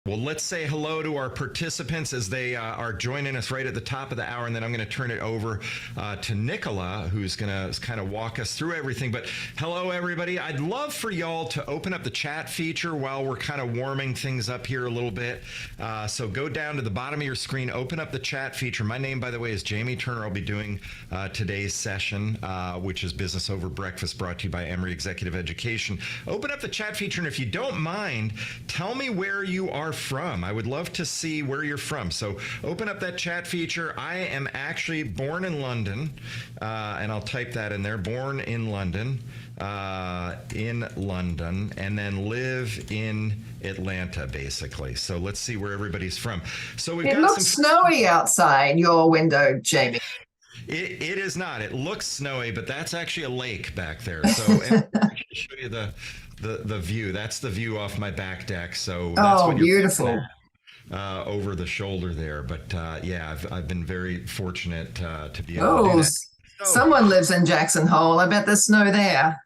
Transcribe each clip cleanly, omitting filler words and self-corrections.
Well, let's say hello to our participants as they are joining us right at the top of the hour, and then I'm going to turn it over to Nicola, who's going to kind of walk us through everything. But hello, everybody. I'd love for y'all to open up the chat feature while we're kind of warming things up here a little bit. So go down to the bottom of your screen, open up the chat feature. My name, by the way, is Jamie Turner. I'll be doing today's session, which is Business Over Breakfast, brought to you by Emory Executive Education. Open up the chat feature, and if you don't mind, tell me where you are from. I would love to see where you're from. So open up that chat feature. I am actually born in London, and I'll type that in there. Born in London, and then live in Atlanta, basically. So let's see where everybody's from. So we've got looks snowy outside your window, Jamie. It is not. It looks snowy, but that's actually a lake back there. So and I'll show you the view. That's the view off my back deck. So that's what you're beautiful. Over the shoulder there. But yeah, I've been very fortunate to be able to do that. Someone lives in Jackson Hole. I bet there's snow there.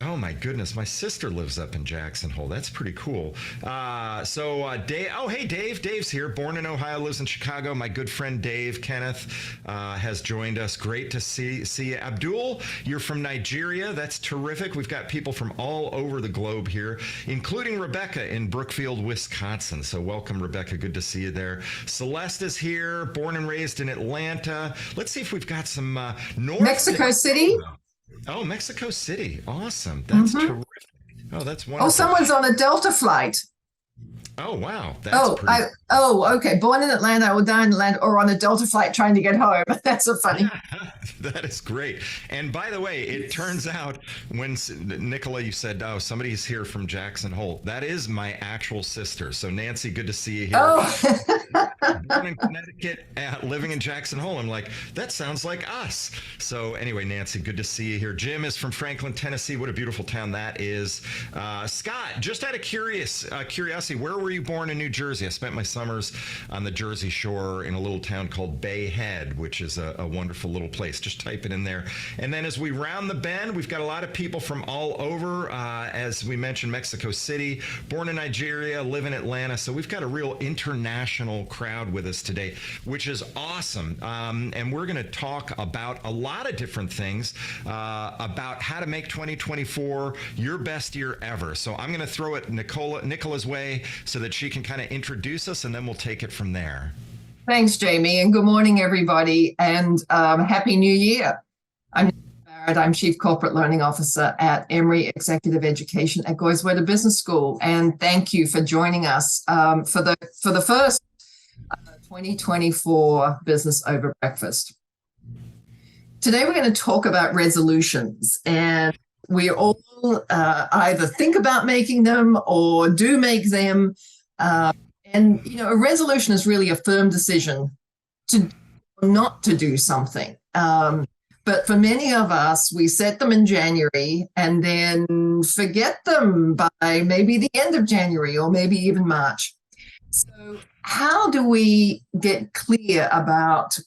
Oh my goodness, my sister lives up in Jackson Hole. That's pretty cool. Dave. Oh, hey, Dave. Dave's here. Born in Ohio, lives in Chicago. My good friend Dave Kenneth has joined us. Great to see you. Abdul, you're from Nigeria. That's terrific. We've got people from all over the globe here, including Rebecca in Brookfield, Wisconsin. So welcome, Rebecca. Good to see you there. Celeste is here. Born and raised in Atlanta. Let's see if we've got some Mexico City. Oh, Mexico City. Awesome. That's terrific. Oh, that's wonderful. Oh, someone's on a Delta flight. Oh, wow. That's okay. Born in Atlanta or died in Atlanta or on a Delta flight trying to get home. That's so funny. That is great. And by the way, it turns out when Nicola, you said, oh, somebody's here from Jackson Hole. That is my actual sister. So Nancy, good to see you here. Oh. Born in Connecticut, living in Jackson Hole. I'm like, that sounds like us. So anyway, Nancy, good to see you here. Jim is from Franklin, Tennessee. What a beautiful town that is. Scott, just out of curiosity, where were you born in New Jersey? I spent my summers on the Jersey Shore in a little town called Bay Head, which is a wonderful little place. Just type it in there. And then as we round the bend, we've got a lot of people from all over. As we mentioned, Mexico City, born in Nigeria, live in Atlanta. So we've got a real international crowd with us today, which is awesome. And we're going to talk about a lot of different things about how to make 2024 your best year ever. So I'm going to throw it Nicola's way so that she can kind of introduce us, and then we'll take it from there. Thanks, Jamie, and good morning, everybody, and Happy New Year. I'm Nicola Barrett. I'm Chief Corporate Learning Officer at Emory Executive Education at Goizueta Business School, and thank you for joining us for the first 2024 Business Over Breakfast. Today, we're going to talk about resolutions, and we all either think about making them or do make them. And, a resolution is really a firm decision to not to do something. But for many of us, we set them in January and then forget them by maybe the end of January or maybe even March. So how do we get clear about,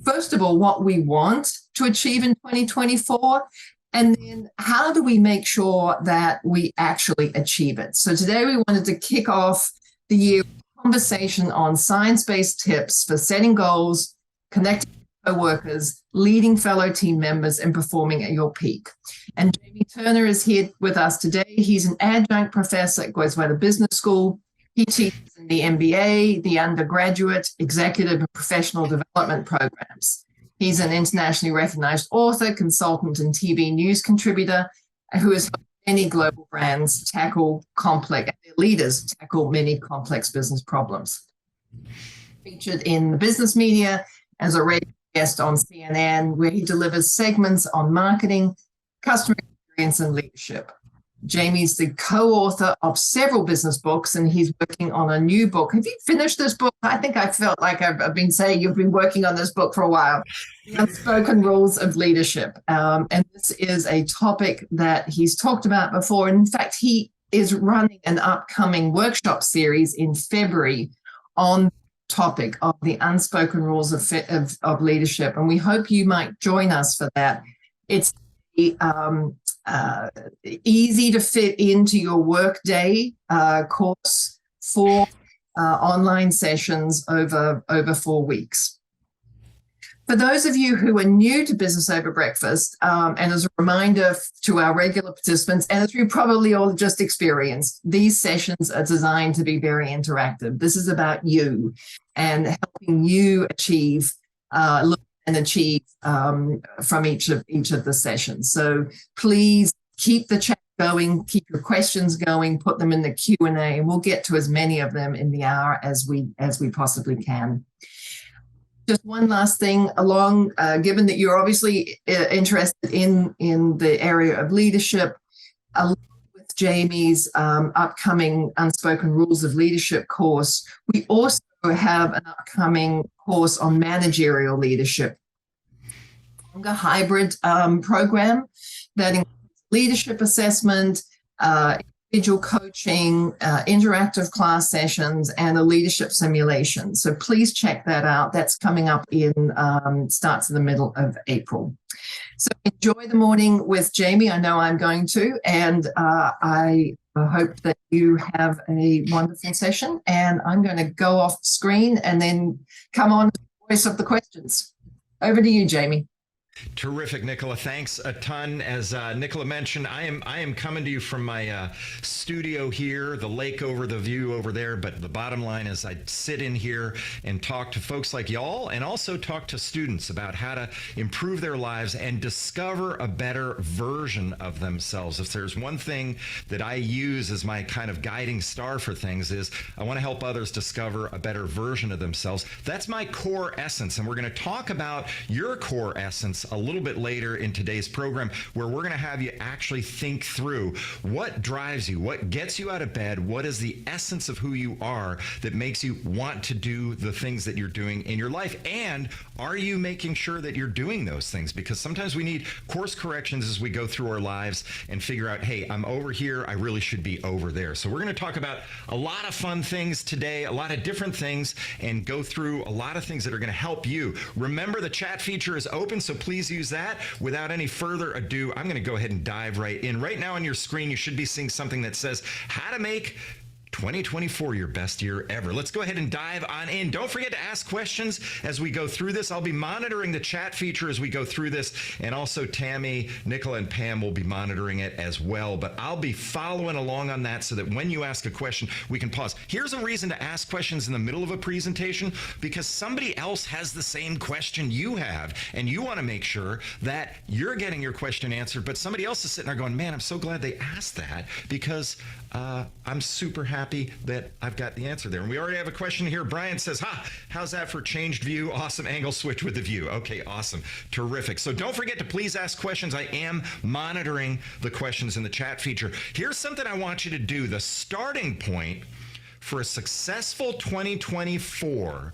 first of all, what we want to achieve in 2024? And then how do we make sure that we actually achieve it? So today we wanted to kick off the year with a conversation on science-based tips for setting goals, connecting with co-workers, leading fellow team members, and performing at your peak. And Jamie Turner is here with us today. He's an adjunct professor at Goizueta Business School. He teaches in the MBA, the undergraduate, executive, and professional development programs. He's an internationally recognized author, consultant, and TV news contributor who has helped many global brands tackle leaders tackle many complex business problems. Featured in the business media as a regular guest on CNN, where he delivers segments on marketing, customer experience, and leadership. Jamie's the co-author of several business books, and he's working on a new book. Have you finished this book? I think I felt like I've been saying you've been working on this book for a while. The Unspoken Rules of Leadership. And this is a topic that he's talked about before. In fact, he is running an upcoming workshop series in February on the topic of the unspoken rules of leadership. And we hope you might join us for that. It's easy to fit into your workday course for online sessions over 4 weeks. For those of you who are new to Business Over Breakfast, and as a reminder to our regular participants, and as you probably all just experienced, these sessions are designed to be very interactive. This is about you and helping you achieve from each of the sessions. So please keep the chat going, keep your questions going, put them in the Q&A, and we'll get to as many of them in the hour as we possibly can. Just one last thing, given that you're obviously interested in the area of leadership, along with Jamie's upcoming Unspoken Rules of Leadership course, we also have an upcoming course on managerial leadership, a hybrid program that includes leadership assessment, individual coaching, interactive class sessions, and a leadership simulation. So please check that out. That's coming up starts in the middle of April. So enjoy the morning with Jamie. I know I'm going to, and I hope that you have a wonderful session. And I'm going to go off screen and then come on to the voice of the questions. Over to you, Jamie. Terrific, Nicola. Thanks a ton. As Nicola mentioned, I am coming to you from my studio here, the lake over the view over there. But the bottom line is I sit in here and talk to folks like y'all and also talk to students about how to improve their lives and discover a better version of themselves. If there's one thing that I use as my kind of guiding star for things is I want to help others discover a better version of themselves. That's my core essence. And we're going to talk about your core essence a little bit later in today's program, where we're going to have you actually think through what drives you, what gets you out of bed, what is the essence of who you are that makes you want to do the things that you're doing in your life, and are you making sure that you're doing those things? Because sometimes we need course corrections as we go through our lives and figure out, hey, I'm over here, I really should be over there. So we're going to talk about a lot of fun things today, a lot of different things, and go through a lot of things that are going to help you. Remember, the chat feature is open, so please use that. Without any further ado, I'm going to go ahead and dive right in. Right now on your screen, you should be seeing something that says how to make 2024 your best year ever. Let's go ahead and dive on in. Don't forget to ask questions as we go through this. I'll be monitoring the chat feature as we go through this, and also Tammy, Nicola, and Pam will be monitoring it as well. But I'll be following along on that so that when you ask a question, we can pause. Here's a reason to ask questions in the middle of a presentation, because somebody else has the same question you have, and you want to make sure that you're getting your question answered, but somebody else is sitting there going, man, I'm so glad they asked that, because I'm super happy that I've got the answer there. And we already have a question here. Brian says, how's that for changed view? Awesome angle switch with the view. Okay, awesome. Terrific. So don't forget to please ask questions. I am monitoring the questions in the chat feature. Here's something I want you to do. The starting point for a successful 2024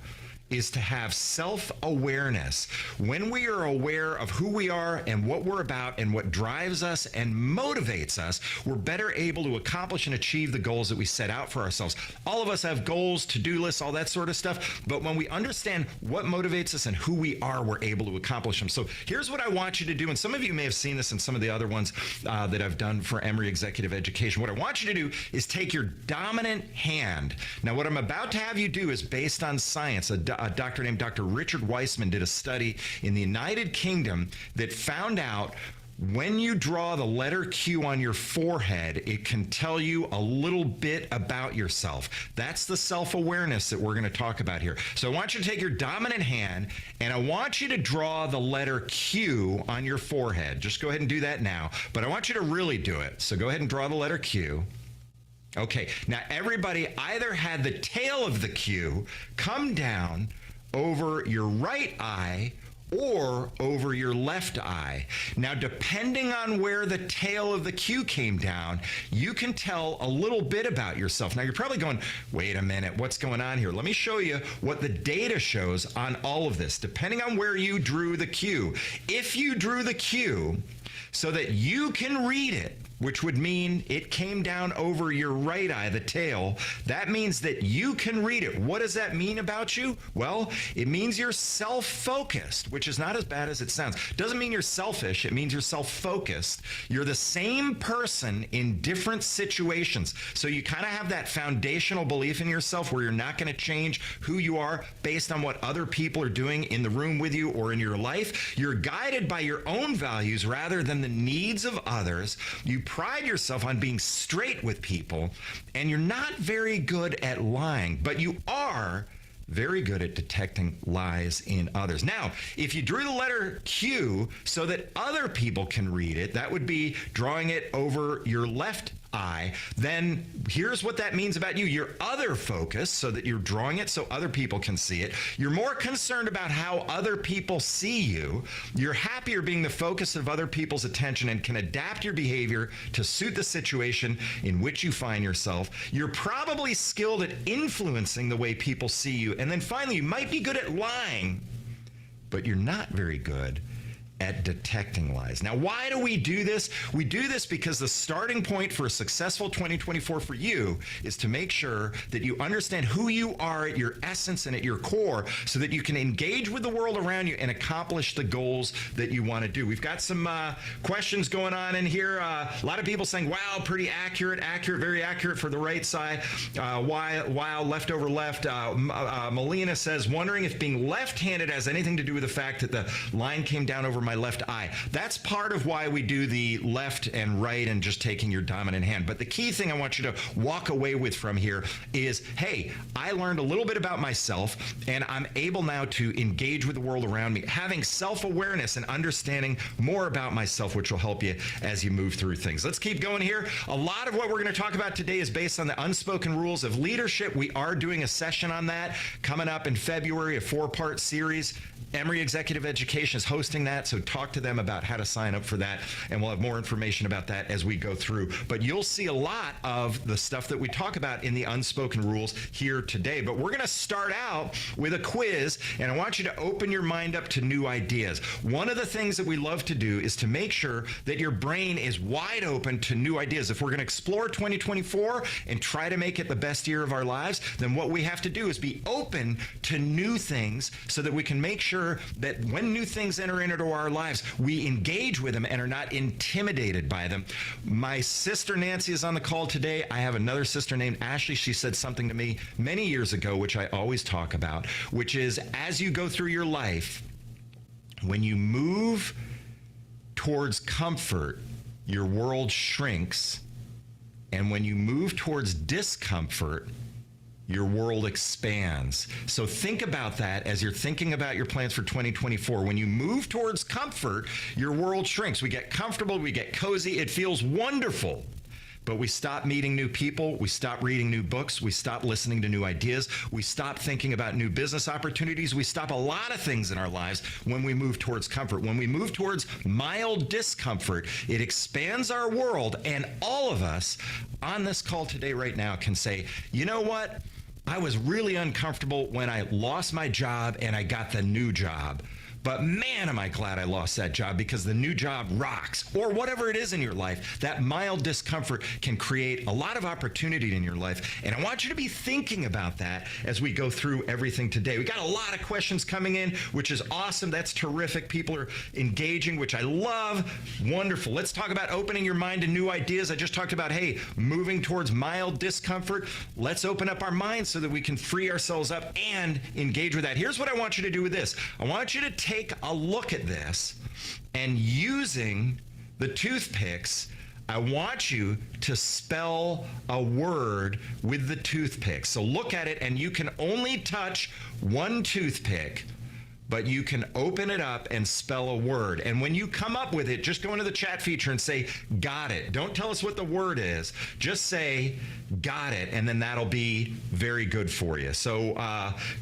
is to have self-awareness. When we are aware of who we are and what we're about and what drives us and motivates us, we're better able to accomplish and achieve the goals that we set out for ourselves. All of us have goals, to-do lists, all that sort of stuff, but when we understand what motivates us and who we are, we're able to accomplish them. So here's what I want you to do, and some of you may have seen this in some of the other ones that I've done for Emory Executive Education. What I want you to do is take your dominant hand. Now, what I'm about to have you do is based on science. A doctor named Dr. Richard Weissman did a study in the United Kingdom that found out when you draw the letter Q on your forehead, it can tell you a little bit about yourself. That's the self-awareness that we're going to talk about here. So I want you to take your dominant hand, and I want you to draw the letter Q on your forehead. Just go ahead and do that now, but I want you to really do it. So go ahead and draw the letter Q. Okay, now everybody either had the tail of the Q come down over your right eye or over your left eye. Now, depending on where the tail of the Q came down, you can tell a little bit about yourself. Now, you're probably going, wait a minute, what's going on here? Let me show you what the data shows on all of this, depending on where you drew the Q. If you drew the Q so that you can read it, which would mean it came down over your right eye, the tail. That means that you can read it. What does that mean about you? Well, it means you're self-focused, which is not as bad as it sounds. Doesn't mean you're selfish. It means you're self-focused. You're the same person in different situations. So you kind of have that foundational belief in yourself where you're not going to change who you are based on what other people are doing in the room with you or in your life. You're guided by your own values rather than the needs of others. You pride yourself on being straight with people, and you're not very good at lying, but you are very good at detecting lies in others. Now, if you drew the letter Q so that other people can read it, that would be drawing it over your left eye, then here's what that means about you. You're other focused, so that you're drawing it so other people can see it. You're more concerned about how other people see you. You're happier being the focus of other people's attention and can adapt your behavior to suit the situation in which you find yourself. You're probably skilled at influencing the way people see you. And then finally, you might be good at lying, but you're not very good at detecting lies. Now, why do we do this? We do this because the starting point for a successful 2024 for you is to make sure that you understand who you are at your essence and at your core so that you can engage with the world around you and accomplish the goals that you want to do. We've got some questions going on in here. A lot of people saying, wow, pretty accurate, very accurate for the right side. Wow, left over left. Melina says, wondering if being left-handed has anything to do with the fact that the line came down over my left eye. That's part of why we do the left and right and just taking your dominant hand. But the key thing I want you to walk away with from here is, hey, I learned a little bit about myself and I'm able now to engage with the world around me, having self-awareness and understanding more about myself, which will help you as you move through things. Let's keep going here. A lot of what we're going to talk about today is based on the unspoken rules of leadership. We are doing a session on that coming up in February, a 4-part series. Emory Executive Education is hosting that, so talk to them about how to sign up for that, and we'll have more information about that as we go through. But you'll see a lot of the stuff that we talk about in the unspoken rules here today. But we're going to start out with a quiz, and I want you to open your mind up to new ideas. One of the things that we love to do is to make sure that your brain is wide open to new ideas. If we're going to explore 2024 and try to make it the best year of our lives, then what we have to do is be open to new things so that we can make sure that when new things enter into our lives, we engage with them and are not intimidated by them. My sister Nancy is on the call today. I have another sister named Ashley. She said something to me many years ago, which I always talk about, which is as you go through your life, when you move towards comfort, your world shrinks. And when you move towards discomfort, your world expands. So think about that as you're thinking about your plans for 2024. When you move towards comfort, your world shrinks. We get comfortable, we get cozy, it feels wonderful. But we stop meeting new people, we stop reading new books, we stop listening to new ideas, we stop thinking about new business opportunities, we stop a lot of things in our lives when we move towards comfort. When we move towards mild discomfort, it expands our world, and all of us on this call today right now can say, you know what? I was really uncomfortable when I lost my job and I got the new job. But man, am I glad I lost that job because the new job rocks. Or whatever it is in your life, that mild discomfort can create a lot of opportunity in your life. And I want you to be thinking about that as we go through everything today. We got a lot of questions coming in, which is awesome. That's terrific. People are engaging, which I love. Wonderful. Let's talk about opening your mind to new ideas. I just talked about, hey, moving towards mild discomfort. Let's open up our minds so that we can free ourselves up and engage with that. Here's what I want you to do with this. I want you to take a look at this, and using the toothpicks, I want you to spell a word with the toothpick. So look at it, and you can only touch one toothpick, but you can open it up and spell a word. And when you come up with it, just go into the chat feature and say, got it. Don't tell us what the word is. Just say, got it, and then that'll be very good for you. So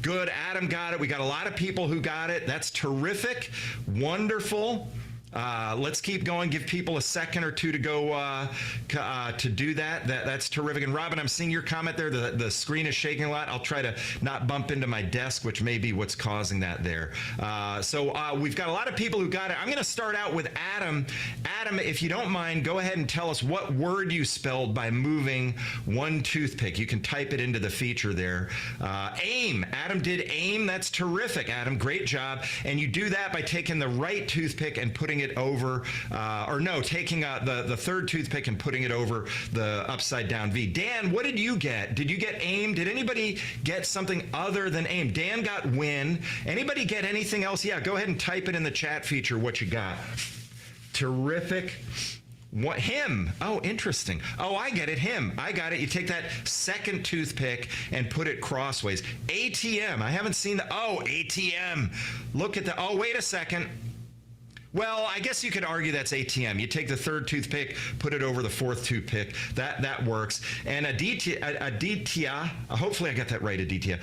good, Adam got it. We got a lot of people who got it. That's terrific, wonderful. Let's keep going. Give people a second or two to go to do that. That's terrific. And Robin, I'm seeing your comment there. The screen is shaking a lot. I'll try to not bump into my desk, which may be what's causing that there. So we've got a lot of people who got it. I'm going to start out with Adam. Adam, if you don't mind, go ahead and tell us what word you spelled by moving one toothpick. You can type it into the feature there. Aim. Adam did aim. That's terrific, Adam. Great job. And you do that by taking the right toothpick and putting it over, taking the third toothpick and putting it over the upside down V. Dan, what did you get? Did you get aim? Did anybody get something other than aim? Dan got win. Anybody get anything else? Yeah, go ahead and type it in the chat feature what you got. Terrific. What, him? Oh, interesting. Oh, I get it. Him. I got it. You take that second toothpick and put it crossways. ATM. I haven't seen the. Oh, ATM. Look at the. Oh, wait a second. Well, I guess you could argue that's ATM. You take the third toothpick, put it over the fourth toothpick. That works. And Aditya, hopefully I got that right, Aditya.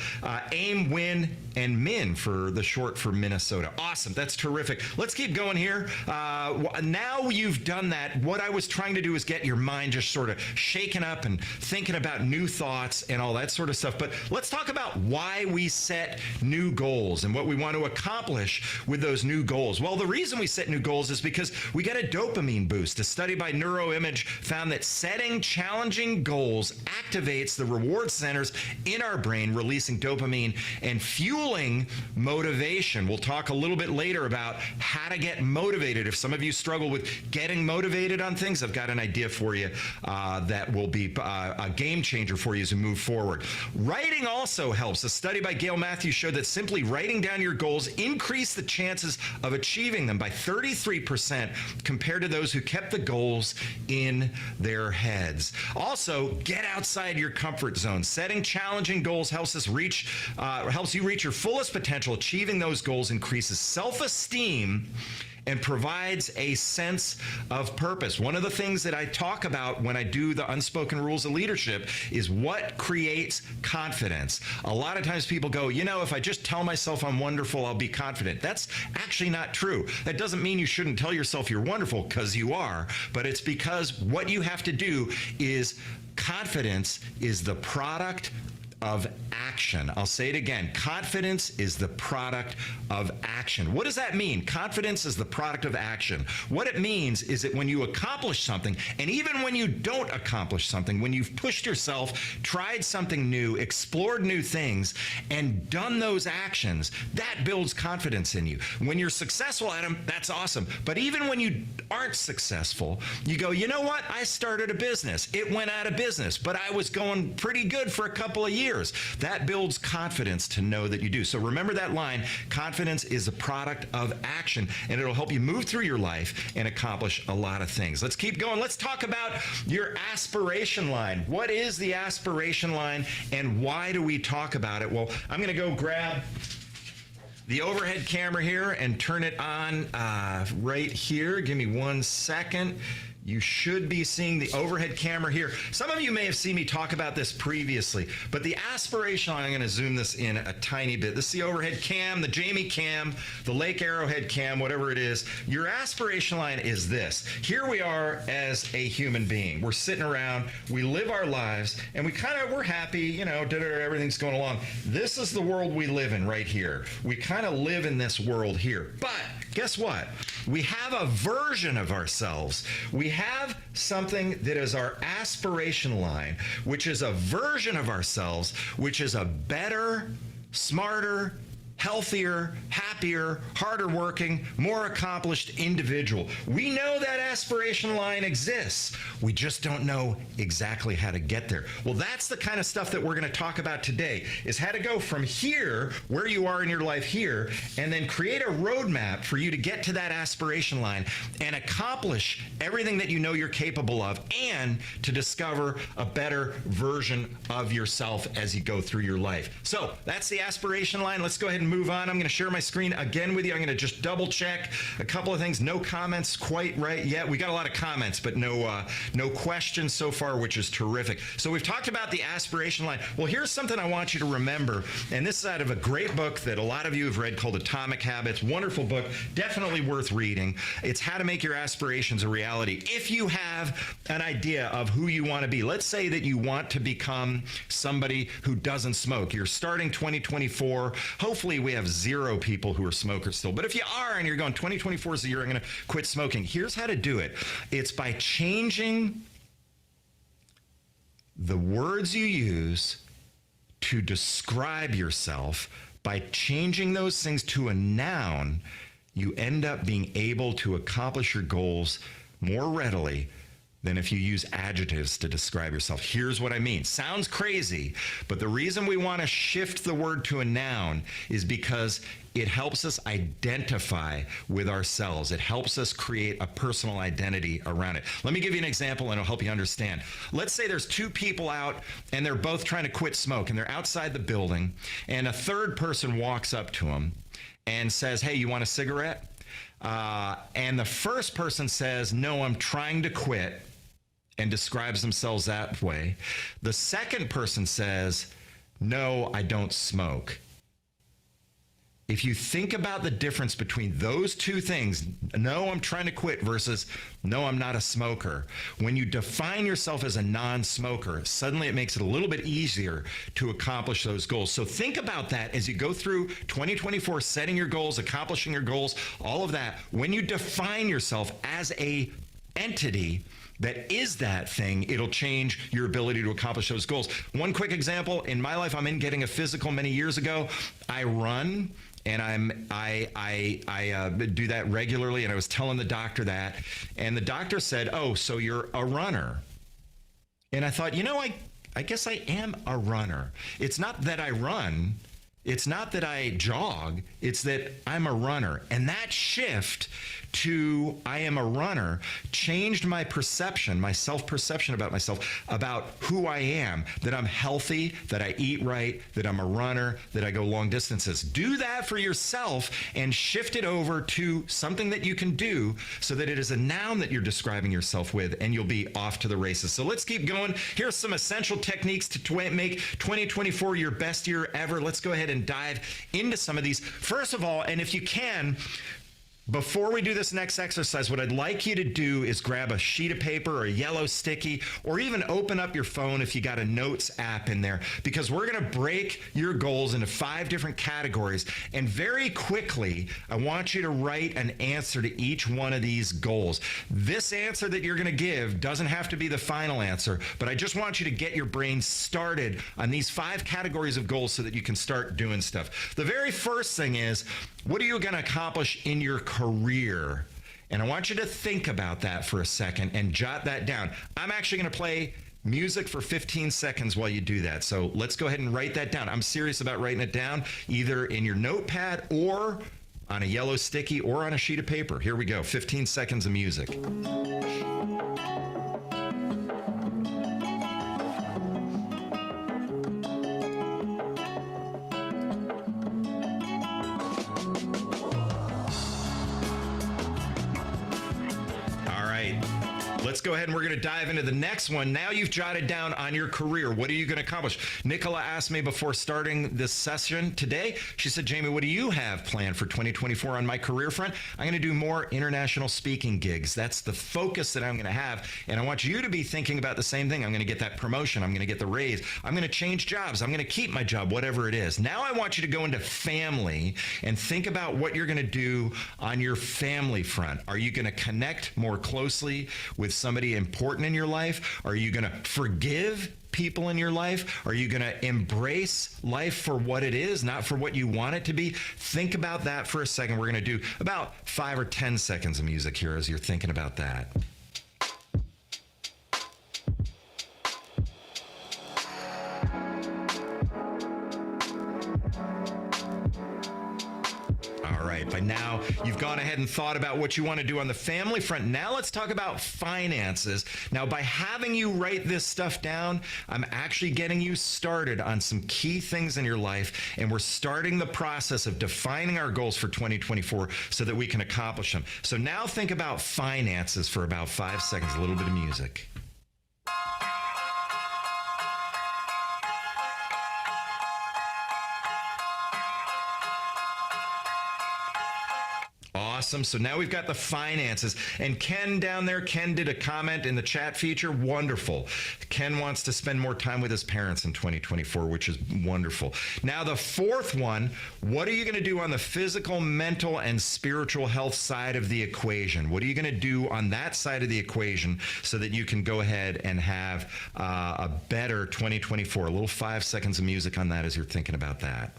Aim, win, and min for the short for Minnesota. Awesome. That's terrific. Let's keep going here. Now you've done that, what I was trying to do is get your mind just sort of shaken up and thinking about new thoughts and all that sort of stuff. But let's talk about why we set new goals and what we want to accomplish with those new goals. Well, the reason we set new goals is because we get a dopamine boost. A study by NeuroImage found that setting challenging goals activates the reward centers in our brain, releasing dopamine and fueling motivation. We'll talk a little bit later about how to get motivated. If some of you struggle with getting motivated on things, I've got an idea for you that will be a game changer for you as you move forward. Writing also helps. A study by Gail Matthews showed that simply writing down your goals increased the chances of achieving them by 33% compared to those who kept the goals in their heads. Also, get outside your comfort zone. Setting challenging goals helps you reach your fullest potential. Achieving those goals increases self-esteem and provides a sense of purpose. One of the things that I talk about when I do the unspoken rules of leadership is what creates confidence. A lot of times people go, if I just tell myself I'm wonderful, I'll be confident. That's actually not true. That doesn't mean you shouldn't tell yourself you're wonderful, because you are, but it's because what you have to do is confidence is the product of action. I'll say it again. Confidence is the product of action. What does that mean? Confidence is the product of action. What it means is that when you accomplish something, and even when you don't accomplish something, when you've pushed yourself, tried something new, explored new things, and done those actions, that builds confidence in you. When you're successful at them, that's awesome. But even when you aren't successful, you go, you know what? I started a business. It went out of business, but I was going pretty good for a couple of years. That builds confidence to know that you do. So remember that line, confidence is a product of action, and it'll help you move through your life and accomplish a lot of things. Let's keep going. Let's talk about your aspiration line. What is the aspiration line, and why do we talk about it? Well, I'm going to go grab the overhead camera here and turn it on right here. Give me 1 second. You should be seeing the overhead camera here. Some of you may have seen me talk about this previously, but the aspiration line, I'm going to zoom this in a tiny bit. This is the overhead cam, the Jamie cam, the Lake Arrowhead cam, whatever it is. Your aspiration line is this. Here we are as a human being. We're sitting around, we live our lives, and we're happy, everything's going along. This is the world we live in right here. We kind of live in this world here. But guess what? We have a version of ourselves. We have something that is our aspiration line, which is a version of ourselves, which is a better, smarter, healthier, happier, harder working, more accomplished individual. We know that aspiration line exists. We just don't know exactly how to get there. Well, that's the kind of stuff that we're going to talk about today, is how to go from here, where you are in your life here, and then create a roadmap for you to get to that aspiration line and accomplish everything that you know you're capable of, and to discover a better version of yourself as you go through your life. So that's the aspiration line. Let's go ahead and and move on. I'm going to share my screen again with you. I'm going to just double check a couple of things. No comments quite right yet. We got a lot of comments, but no questions so far, which is terrific. So we've talked about the aspiration line. Well, here's something I want you to remember, and this is out of a great book that a lot of you have read called Atomic Habits. Wonderful book, definitely worth reading. It's how to make your aspirations a reality. If you have an idea of who you want to be, let's say that you want to become somebody who doesn't smoke. You're starting 2024. Hopefully we have 0 people who are smokers still. But if you are and you're going 2024 is the year I'm going to quit smoking, here's how to do it. It's by changing the words you use to describe yourself. By changing those things to a noun, you end up being able to accomplish your goals more readily than if you use adjectives to describe yourself. Here's what I mean. Sounds crazy, but the reason we want to shift the word to a noun is because it helps us identify with ourselves. It helps us create a personal identity around it. Let me give you an example and it'll help you understand. Let's say there's 2 people out and they're both trying to quit smoke and they're outside the building and a third person walks up to them and says, "Hey, you want a cigarette?" And the first person says, "No, I'm trying to quit," and describes themselves that way. The second person says, "No, I don't smoke." If you think about the difference between those 2 things, "No, I'm trying to quit," versus "No, I'm not a smoker," when you define yourself as a non-smoker, suddenly it makes it a little bit easier to accomplish those goals. So think about that as you go through 2024, setting your goals, accomplishing your goals, all of that. When you define yourself as a entity that is that thing, it'll change your ability to accomplish those goals. One quick example, in my life, I'm in getting a physical many years ago. I run, and I do that regularly, and I was telling the doctor that, and the doctor said, "Oh, so you're a runner." And I thought, I guess I am a runner. It's not that I run, it's not that I jog, it's that I'm a runner. And that shift to "I am a runner" changed my perception, my self-perception about myself, about who I am, that I'm healthy, that I eat right, that I'm a runner, that I go long distances. Do that for yourself and shift it over to something that you can do so that it is a noun that you're describing yourself with, and you'll be off to the races. So let's keep going. Here's some essential techniques to make 2024 your best year ever. Let's go ahead and dive into some of these. First of all, and if you can, before we do this next exercise, what I'd like you to do is grab a sheet of paper or a yellow sticky, or even open up your phone if you got a notes app in there, because we're going to break your goals into 5 different categories. And very quickly, I want you to write an answer to each one of these goals. This answer that you're going to give doesn't have to be the final answer, but I just want you to get your brain started on these 5 categories of goals so that you can start doing stuff. The very first thing is, what are you going to accomplish in your career? And I want you to think about that for a second and jot that down. I'm actually going to play music for 15 seconds while you do that. So let's go ahead and write that down. I'm serious about writing it down, either in your notepad or on a yellow sticky or on a sheet of paper. Here we go. 15 seconds of music. Let's go ahead and we're going to dive into the next one. Now you've jotted down on your career, what are you going to accomplish? Nicola asked me before starting this session today, she said, "Jamie, what do you have planned for 2024 on my career front?" I'm going to do more international speaking gigs. That's the focus that I'm going to have. And I want you to be thinking about the same thing. I'm going to get that promotion. I'm going to get the raise. I'm going to change jobs. I'm going to keep my job, whatever it is. Now I want you to go into family and think about what you're going to do on your family front. Are you going to connect more closely with somebody important in your life? Are you going to forgive people in your life? Are you going to embrace life for what it is, not for what you want it to be? Think about that for a second. We're going to do about 5 or 10 seconds of music here as you're thinking about that. right, by now you've gone ahead and thought about what you want to do on the family front. Now let's talk about finances. Now, by having you write this stuff down, I'm actually getting you started on some key things in your life, and we're starting the process of defining our goals for 2024 so that we can accomplish them. So now think about finances for about 5 seconds, a little bit of music. Awesome. So now we've got the finances. And Ken down there, Ken did a comment in the chat feature. Wonderful. Ken wants to spend more time with his parents in 2024, which is wonderful. Now, the fourth one, what are you going to do on the physical, mental, and spiritual health side of the equation? What are you going to do on that side of the equation so that you can go ahead and have a better 2024? A little 5 seconds of music on that as you're thinking about that.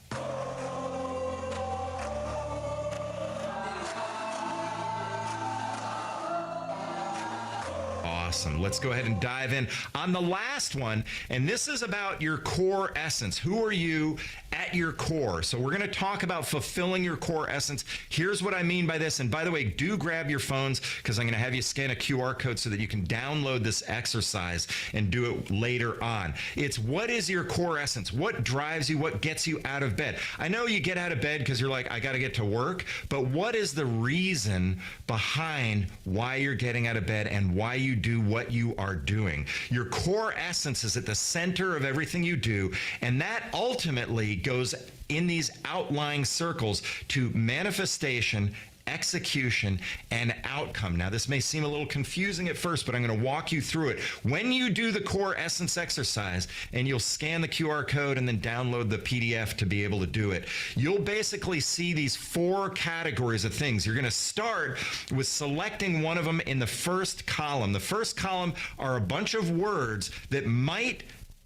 Awesome. Let's go ahead and dive in on the last one. And this is about your core essence. Who are you at your core? So we're going to talk about fulfilling your core essence. Here's what I mean by this. And by the way, do grab your phones because I'm going to have you scan a QR code so that you can download this exercise and do it later on. It's what is your core essence? What drives you? What gets you out of bed? I know you get out of bed because you're like, I got to get to work. But what is the reason behind why you're getting out of bed and why you do what you are doing? Your core essence is at the center of everything you do, and that ultimately goes in these outlying circles to manifestation, execution, and outcome. Now, this may seem a little confusing at first, but I'm going to walk you through it. When you do the core essence exercise, and you'll scan the QR code and then download the PDF to be able to do it, you'll basically see these 4 categories of things. You're going to start with selecting one of them in the first column. The first column are a bunch of words that might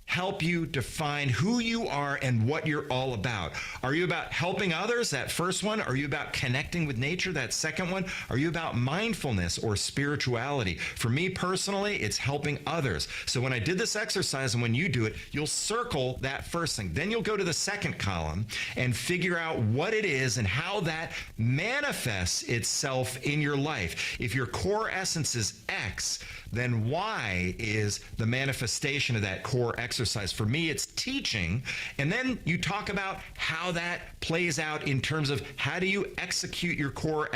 help you define who you are and what you're all about. Are you about helping others? That first one. Are you about connecting with nature? That second one. Are you about mindfulness or spirituality? For me personally, it's helping others. So when I did this exercise and when you do it, you'll circle that first thing. Then you'll go to the second column and figure out what it is and how that manifests itself in your life. If your core essence is X, then Y is the manifestation of that core exercise. For me, it's teaching. And then you talk about how that plays out in terms of how do you execute your core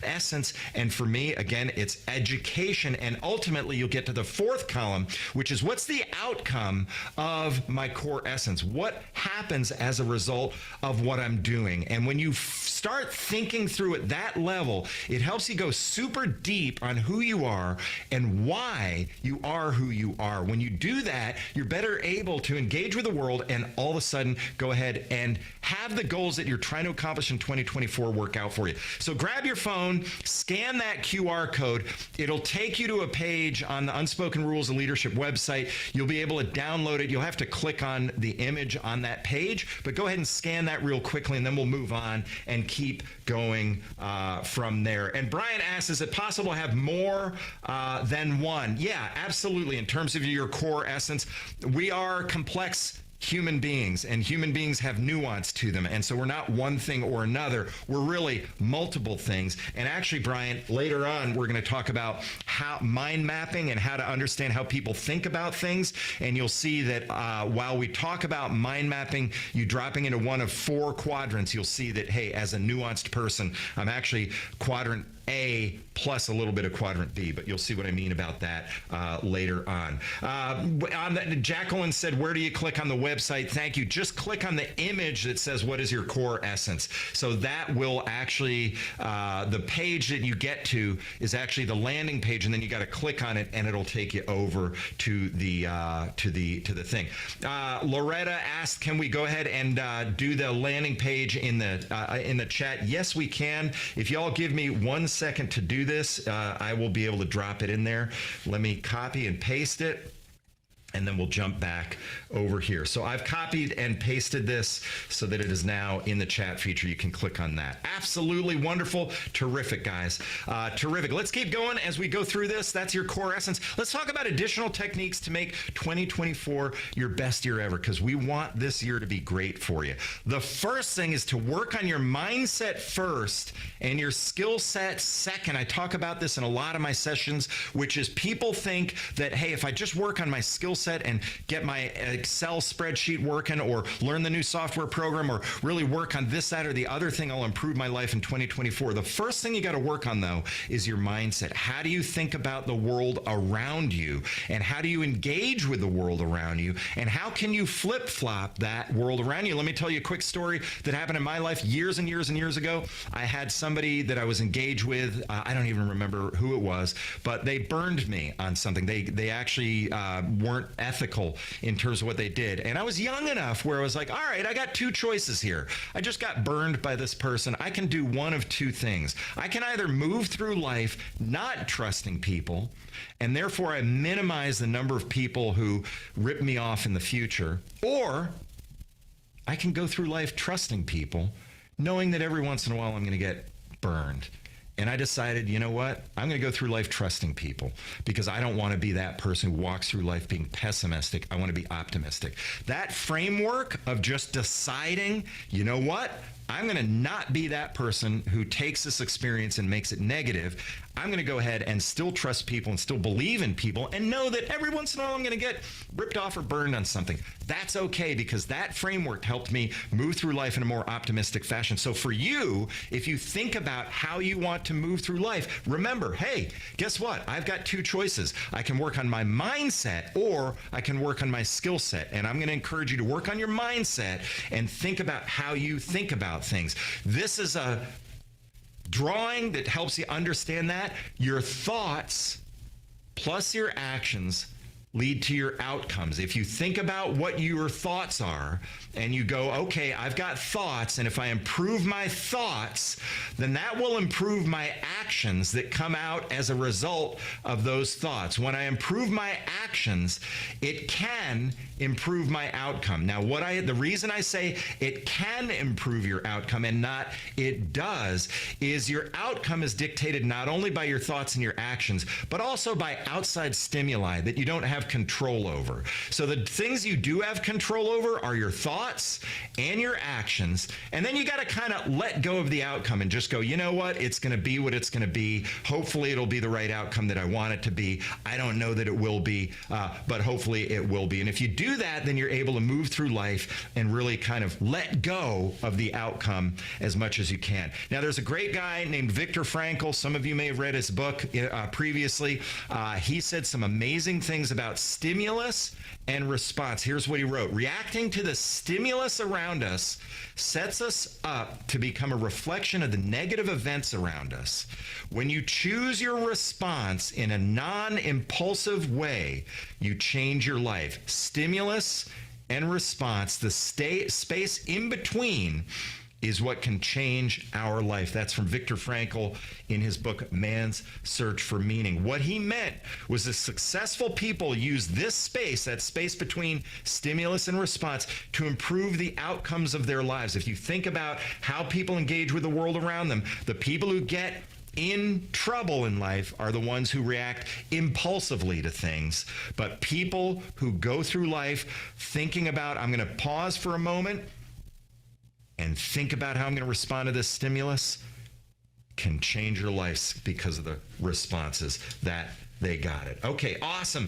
essence. And for me, again, it's education. And ultimately, you'll get to the fourth column, which is what's the outcome of my core essence? What happens as a result of what I'm doing? And when you start thinking through at that level, it helps you go super deep on who you are and why you are who you are. When you do that, you're better able to engage with the world and all of a sudden go ahead and have the goals that you're trying to accomplish in 2024 work out for you. So grab your phone, scan that QR code. It'll take you to a page on the Unspoken Rules of Leadership website. You'll be able to download it. You'll have to click on the image on that page, but go ahead and scan that real quickly and then we'll move on and keep going from there. And Brian asks, is it possible to have more than one? Yeah, absolutely. In terms of your core essence, we are complex human beings, and human beings have nuance to them. And so we're not one thing or another. We're really multiple things. And actually, Brian, later on, we're going to talk about how mind mapping and how to understand how people think about things. And you'll see that while we talk about mind mapping, you dropping into one of 4 quadrants, you'll see that, hey, as a nuanced person, I'm actually quadrant A plus a little bit of quadrant B, but you'll see what I mean about that later on. Jacqueline said, where do you click on the website? Thank you. Just click on the image that says, what is your core essence? So that will actually, the page that you get to is actually the landing page, and then you got to click on it and it'll take you over to the thing. Loretta asked, can we go ahead and do the landing page in the chat? Yes, we can. If y'all give me 1 second to do this, I will be able to drop it in there. Let me copy and paste it. and then we'll jump back over here. So I've copied and pasted this so that it is now in the chat feature. You can click on that. Absolutely wonderful. Terrific, guys. Terrific. Let's keep going as we go through this. That's your core essence. Let's talk about additional techniques to make 2024 your best year ever, because we want this year to be great for you. The first thing is to work on your mindset first and your skill set second. I talk about this in a lot of my sessions, which is people think that, hey, if I just work on my skill set and get my Excel spreadsheet working, or learn the new software program, or really work on this, that, or the other thing, I'll improve my life in 2024. The first thing you got to work on, though, is your mindset. How do you think about the world around you? And how do you engage with the world around you? And how can you flip-flop that world around you? Let me tell you a quick story that happened in my life years and years and years ago. I had somebody that I was engaged with. I don't even remember who it was, but they burned me on something. They actually weren't ethical in terms of what they did. And I was young enough where I was like, all right, I got two choices here. I just got burned by this person. I can do one of two things. I can either move through life not trusting people, and therefore I minimize the number of people who rip me off in the future, or I can go through life trusting people, knowing that every once in a while I'm going to get burned. And I decided, you know what? I'm going to go through life trusting people, because I don't want to be that person who walks through life being pessimistic. I want to be optimistic. That framework of just deciding, you know what? I'm going to not be that person who takes this experience and makes it negative. I'm going to go ahead and still trust people and still believe in people, and know that every once in a while I'm going to get ripped off or burned on something. That's okay, because that framework helped me move through life in a more optimistic fashion. So for you, if you think about how you want to move through life, remember, hey, guess what? I've got two choices. I can work on my mindset, or I can work on my skill set. And I'm going to encourage you to work on your mindset and think about how you think about things. This is a drawing that helps you understand that your thoughts plus your actions lead to your outcomes. If you think about what your thoughts are and you go, okay, I've got thoughts, and if I improve my thoughts, then that will improve my actions that come out as a result of those thoughts. When I improve my actions, it can improve my outcome. Now, the reason I say it can improve your outcome and not it does is your outcome is dictated not only by your thoughts and your actions, but also by outside stimuli that you don't have control over. So the things you do have control over are your thoughts and your actions. And then you got to kind of let go of the outcome and just go, you know what? It's going to be what it's going to be. Hopefully it'll be the right outcome that I want it to be. I don't know that it will be, but hopefully it will be. And if you do that, then you're able to move through life and really kind of let go of the outcome as much as you can. Now, there's a great guy named Viktor Frankl. Some of you may have read his book previously. He said some amazing things about stimulus and response. Here's what he wrote. Reacting to the stimulus around us sets us up to become a reflection of the negative events around us. When you choose your response in a non-impulsive way, you change your life. Stimulus and response, the space in between, is what can change our life. That's from Viktor Frankl in his book, Man's Search for Meaning. What he meant was that successful people use this space, that space between stimulus and response, to improve the outcomes of their lives. If you think about how people engage with the world around them, the people who get in trouble in life are the ones who react impulsively to things. But people who go through life thinking about, I'm going to pause for a moment and think about how I'm going to respond to this stimulus, can change your lives because of the responses that they got it. Okay, awesome.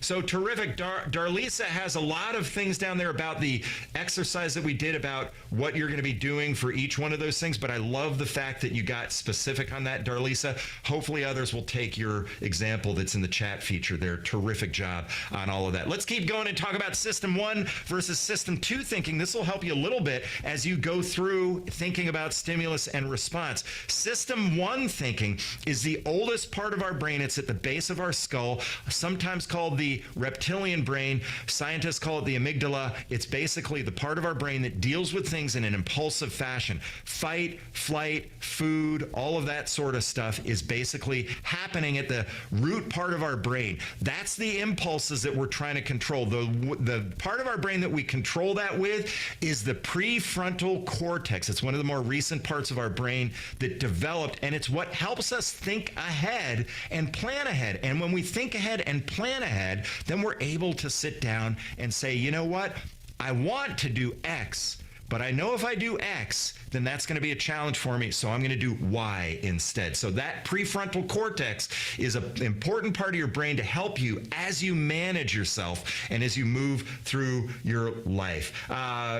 So terrific. Darlisa has a lot of things down there about the exercise that we did about what you're going to be doing for each one of those things, but I love the fact that you got specific on that, Darlisa. Hopefully others will take your example that's in the chat feature there. Terrific job on all of that. Let's keep going and talk about System 1 versus System 2 thinking. This will help you a little bit as you go through thinking about stimulus and response. System 1 thinking is the oldest part of our brain. It's at the the base of our skull, sometimes called the reptilian brain. Scientists call it the amygdala. It's basically the part of our brain that deals with things in an impulsive fashion. Fight, flight, food, all of that sort of stuff is basically happening at the root part of our brain. That's the impulses that we're trying to control. The part of our brain that we control that with is the prefrontal cortex. It's one of the more recent parts of our brain that developed, and it's what helps us think ahead and plan ahead. And when we think ahead and plan ahead, then we're able to sit down and say, you know what? I want to do X, but I know if I do X, then that's going to be a challenge for me, so I'm going to do Y instead. So that prefrontal cortex is an important part of your brain to help you as you manage yourself and as you move through your life.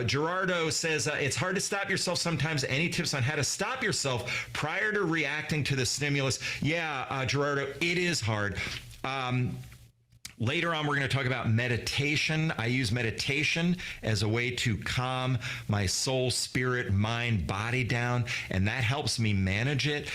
Gerardo says, it's hard to stop yourself sometimes. Any tips on how to stop yourself prior to reacting to the stimulus? Yeah, Gerardo, it is hard. Later on, we're going to talk about meditation. I use meditation as a way to calm my soul, spirit, mind, body down, and that helps me manage it.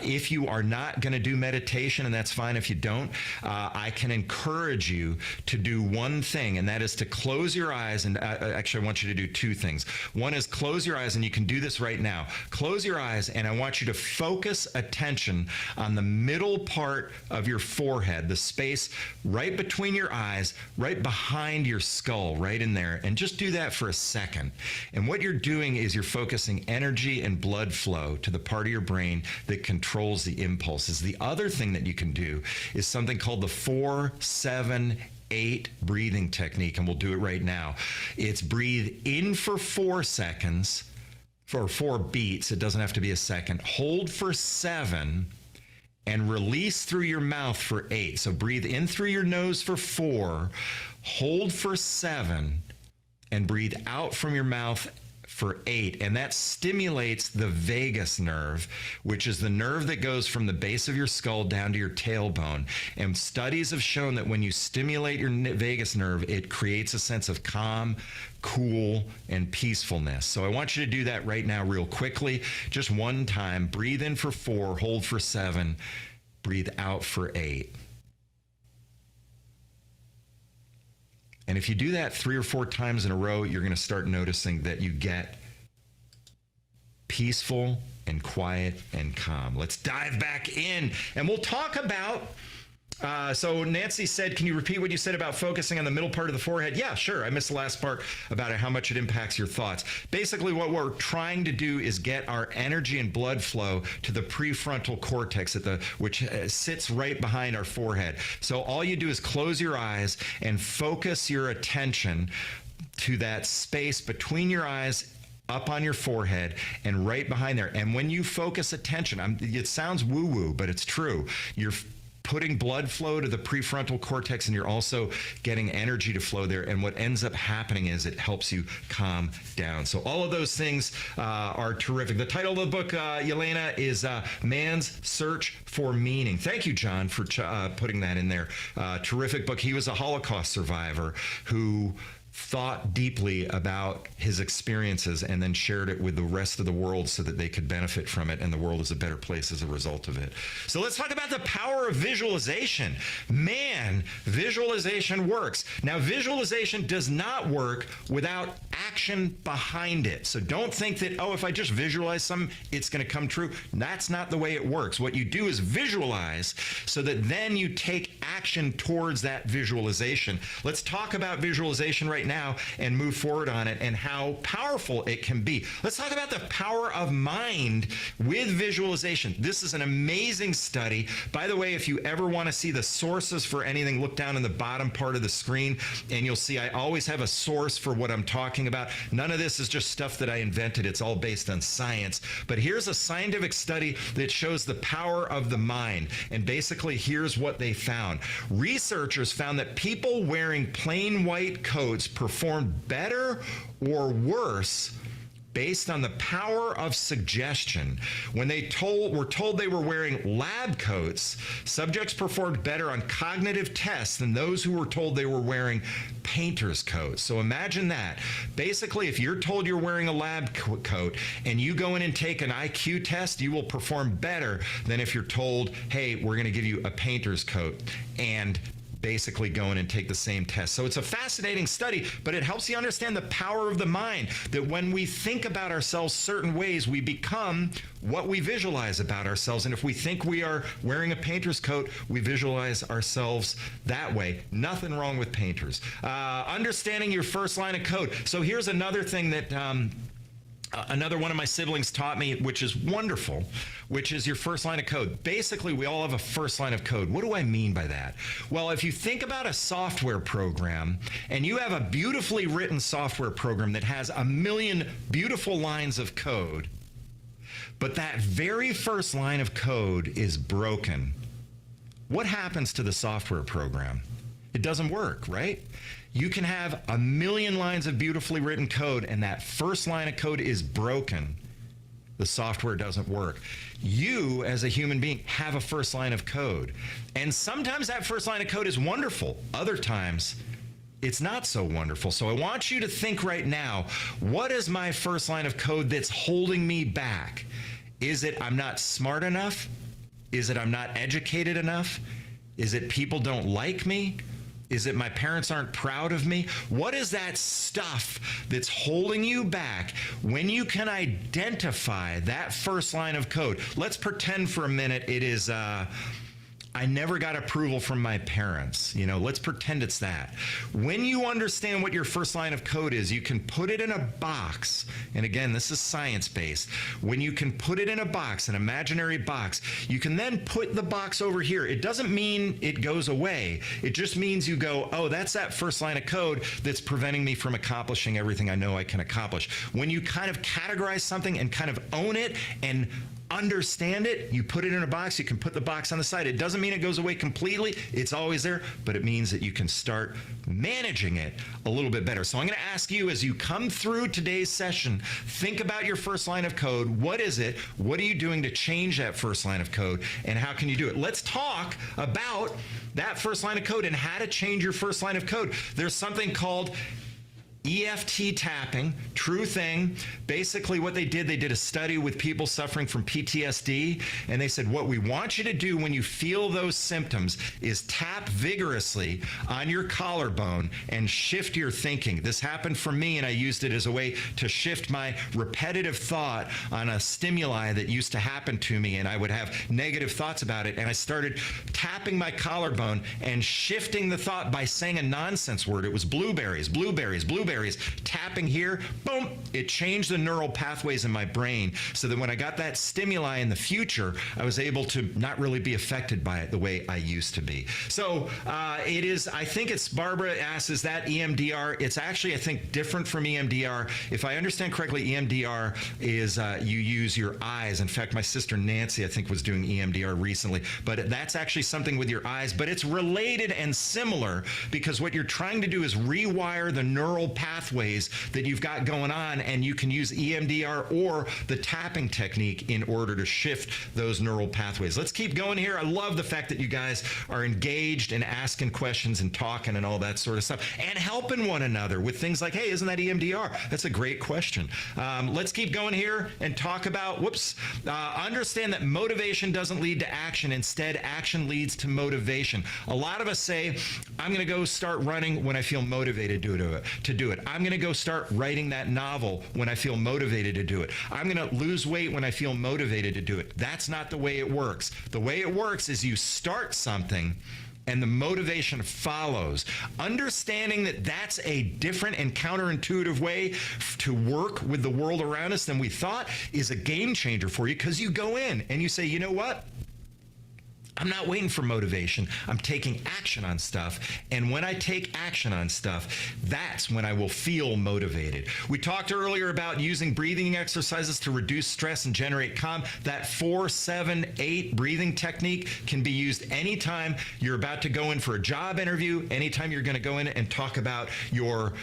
If you are not going to do meditation, and that's fine if you don't, I can encourage you to do one thing, and that is to close your eyes. And actually, I want you to do two things. One is close your eyes, and you can do this right now. Close your eyes, and I want you to focus attention on the middle part of your forehead, the space right between your eyes, right behind your skull, right in there. And just do that for a second. And what you're doing is you're focusing energy and blood flow to the part of your brain that controls the impulses. The other thing that you can do is something called the 4-7-8 breathing technique, and we'll do it right now. It's breathe in for 4 seconds, for 4 beats. It doesn't have to be a second. Hold for 7, and release through your mouth for 8. So breathe in through your nose for 4, hold for 7, and breathe out from your mouth for 8. And that stimulates the vagus nerve, which is the nerve that goes from the base of your skull down to your tailbone. And studies have shown that when you stimulate your vagus nerve, it creates a sense of calm, cool, and peacefulness. So I want you to do that right now real quickly. Just one time. Breathe in for 4, hold for 7, breathe out for 8. And if you do that 3 or 4 times in a row, you're going to start noticing that you get peaceful and quiet and calm. Let's dive back in, and we'll talk about so Nancy said, can you repeat what you said about focusing on the middle part of the forehead? Yeah, sure. I missed the last part about how much it impacts your thoughts. Basically, what we're trying to do is get our energy and blood flow to the prefrontal cortex, which sits right behind our forehead. So all you do is close your eyes and focus your attention to that space between your eyes, up on your forehead, and right behind there. And when you focus attention, it sounds woo-woo, but it's true. You're putting blood flow to the prefrontal cortex, and you're also getting energy to flow there. And what ends up happening is it helps you calm down. So all of those things are terrific. The title of the book, Yelena, is Man's Search for Meaning. Thank you, John, for putting that in there. Terrific book. He was a Holocaust survivor who thought deeply about his experiences and then shared it with the rest of the world so that they could benefit from it, and the world is a better place as a result of it. So let's talk about the power of visualization. Man, visualization works. Now, visualization does not work without action behind it. So don't think that, oh, if I just visualize something, it's going to come true. That's not the way it works. What you do is visualize so that then you take action towards that visualization. Let's talk about visualization right now and move forward on it and how powerful it can be. Let's talk about the power of mind with visualization. This is an amazing study. By the way, if you ever want to see the sources for anything, look down in the bottom part of the screen and you'll see I always have a source for what I'm talking about. None of this is just stuff that I invented. It's all based on science. But here's a scientific study that shows the power of the mind. And basically, here's what they found. Researchers found that people wearing plain white coats performed better or worse based on the power of suggestion. When they were told they were wearing lab coats, subjects performed better on cognitive tests than those who were told they were wearing painter's coats. So imagine that. Basically, if you're told you're wearing a lab coat and you go in and take an IQ test, you will perform better than if you're told, hey, we're going to give you a painter's coat, and basically go in and take the same test. So it's a fascinating study, but it helps you understand the power of the mind, that when we think about ourselves certain ways, we become what we visualize about ourselves. And if we think we are wearing a painter's coat, we visualize ourselves that way. Nothing wrong with painters. Understanding your first line of code. So here's another thing that another one of my siblings taught me, which is wonderful, which is your first line of code. Basically, we all have a first line of code. What do I mean by that? Well, if you think about a software program and you have a beautifully written software program that has 1 million beautiful lines of code, but that very first line of code is broken, what happens to the software program? It doesn't work, right? You can have 1 million lines of beautifully written code and that first line of code is broken. The software doesn't work. You, as a human being, have a first line of code. And sometimes that first line of code is wonderful. Other times, it's not so wonderful. So I want you to think right now, what is my first line of code that's holding me back? Is it I'm not smart enough? Is it I'm not educated enough? Is it people don't like me? Is it my parents aren't proud of me? What is that stuff that's holding you back? When you can identify that first line of code, let's pretend for a minute it is, I never got approval from my parents. You know, let's pretend it's that. When you understand what your first line of code is, you can put it in a box. And again, this is science-based. When you can put it in a box, an imaginary box, you can then put the box over here. It doesn't mean it goes away. It just means you go, oh, that's that first line of code that's preventing me from accomplishing everything I know I can accomplish. When you kind of categorize something and kind of own it and understand it, you put it in a box, you can put the box on the side. It doesn't mean it goes away completely. It's always there, but it means that you can start managing it a little bit better. So I'm going to ask you, as you come through today's session, think about your first line of code. What is it? What are you doing to change that first line of code? And how can you do it? Let's talk about that first line of code and how to change your first line of code. There's something called EFT tapping, true thing. Basically what they did a study with people suffering from PTSD, and they said what we want you to do when you feel those symptoms is tap vigorously on your collarbone and shift your thinking. This happened for me, and I used it as a way to shift my repetitive thought on a stimuli that used to happen to me, and I would have negative thoughts about it, and I started tapping my collarbone and shifting the thought by saying a nonsense word. It was blueberries, blueberries, blueberries. Tapping here, boom, it changed the neural pathways in my brain so that when I got that stimuli in the future, I was able to not really be affected by it the way I used to be. So it is, I think it's, Barbara asks, is that EMDR? It's actually, I think, different from EMDR. If I understand correctly, EMDR is you use your eyes. In fact, my sister Nancy, I think, was doing EMDR recently, but that's actually something with your eyes, but it's related and similar because what you're trying to do is rewire the neural pathways that you've got going on, and you can use EMDR or the tapping technique in order to shift those neural pathways. Let's keep going here. I love the fact that you guys are engaged and asking questions and talking and all that sort of stuff and helping one another with things like, hey, isn't that EMDR? That's a great question. Let's keep going here and talk about, understand that motivation doesn't lead to action. Instead, action leads to motivation. A lot of us say, I'm going to go start running when I feel motivated to do it. I'm going to go start writing that novel when I feel motivated to do it. I'm going to lose weight when I feel motivated to do it. That's not the way it works. The way it works is you start something and the motivation follows. Understanding that that's a different and counterintuitive way to work with the world around us than we thought is a game changer for you, because you go in and you say, you know what? I'm not waiting for motivation. I'm taking action on stuff. And when I take action on stuff, that's when I will feel motivated. We talked earlier about using breathing exercises to reduce stress and generate calm. That 4-7-8 breathing technique can be used anytime you're about to go in for a job interview, anytime you're going to go in and talk about your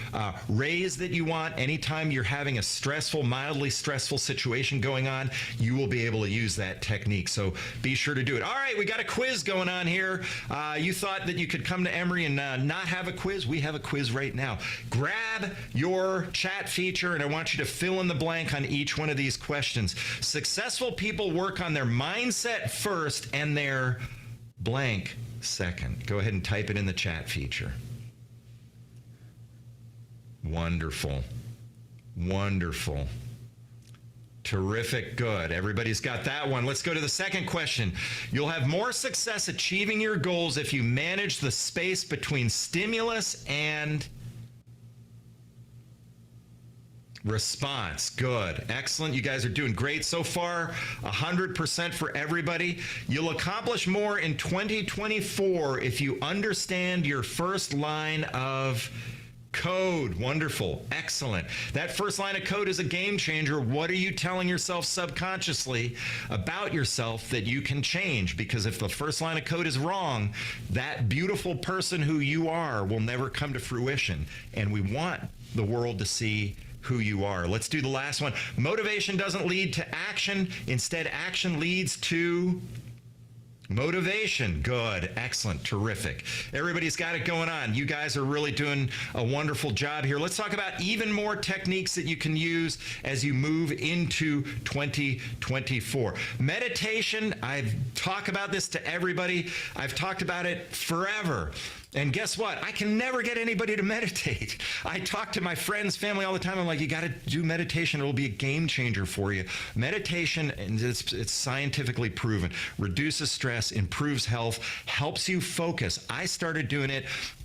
raise that you want, anytime you're having a stressful, mildly stressful situation going on, you will be able to use that technique. So be sure to do it. All right, we got a quiz going on here. You thought that you could come to Emory and not have a quiz? We have a quiz right now. Grab your chat feature and I want you to fill in the blank on each one of these questions. Successful people work on their mindset first and their blank second. Go ahead and type it in the chat feature. Wonderful. Wonderful. Terrific. Good. Everybody's got that one. Let's go to the second question. You'll have more success achieving your goals if you manage the space between stimulus and response. Good. Excellent. You guys are doing great so far. 100% for everybody. You'll accomplish more in 2024 if you understand your first line of code. Wonderful. Excellent. That first line of code is a game changer. What are you telling yourself subconsciously about yourself that you can change? Because if the first line of code is wrong, that beautiful person who you are will never come to fruition. And we want the world to see who you are. Let's do the last one. Motivation doesn't lead to action. Instead, action leads to motivation. Good. Excellent. Terrific. Everybody's got it going on. You guys are really doing a wonderful job here. Let's talk about even more techniques that you can use as you move into 2024. Meditation. I talk about this to everybody. I've talked about it forever. And guess what? I can never get anybody to meditate. I talk to my friends, family all the time. I'm like, you got to do meditation. It'll be a game changer for you. Meditation, and it's scientifically proven, reduces stress, improves health, helps you focus. I started doing it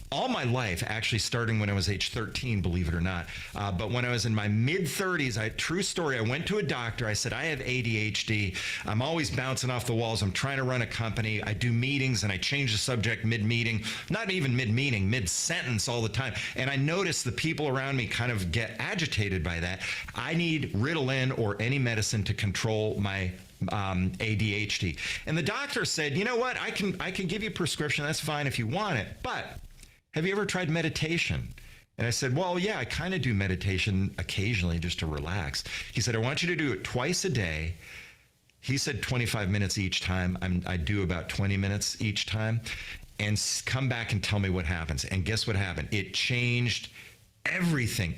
all my life, actually starting when I was age 13, believe it or not. But when I was in my mid-30s, true story, I went to a doctor. I said, I have ADHD. I'm always bouncing off the walls. I'm trying to run a company. I do meetings and I change the subject mid-meeting, not even mid-meeting, mid-sentence all the time. And I noticed the people around me kind of get agitated by that. I need Ritalin or any medicine to control my ADHD. And the doctor said, you know what? I can give you a prescription. That's fine if you want it. But have you ever tried meditation? And I said, well, yeah, I kind of do meditation occasionally just to relax. He said, I want you to do it twice a day. He said 25 minutes each time. I do about 20 minutes each time. And come back and tell me what happens. And guess what happened? It changed everything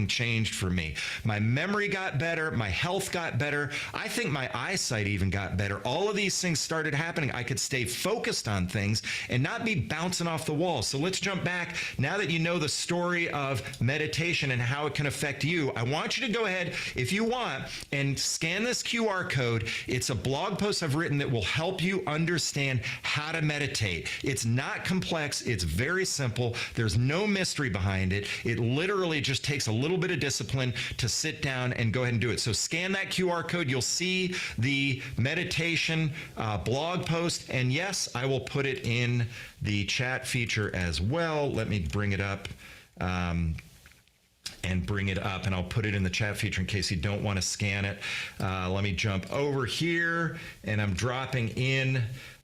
changed for me. My memory got better. My health got better. I think my eyesight even got better. All of these things started happening. I could stay focused on things and not be bouncing off the wall. So let's jump back. Now that you know the story of meditation and how it can affect you, I want you to go ahead, if you want, and scan this QR code. It's a blog post I've written that will help you understand how to meditate. It's not complex. It's very simple. There's no mystery behind it. It literally just takes a little bit of discipline to sit down and go ahead and do it. So scan that QR code. You'll see the meditation blog post. And yes, I will put it in the chat feature as well. Let me bring it up. And I'll put it in the chat feature in case you don't want to scan it. Let me jump over here, and I'm dropping in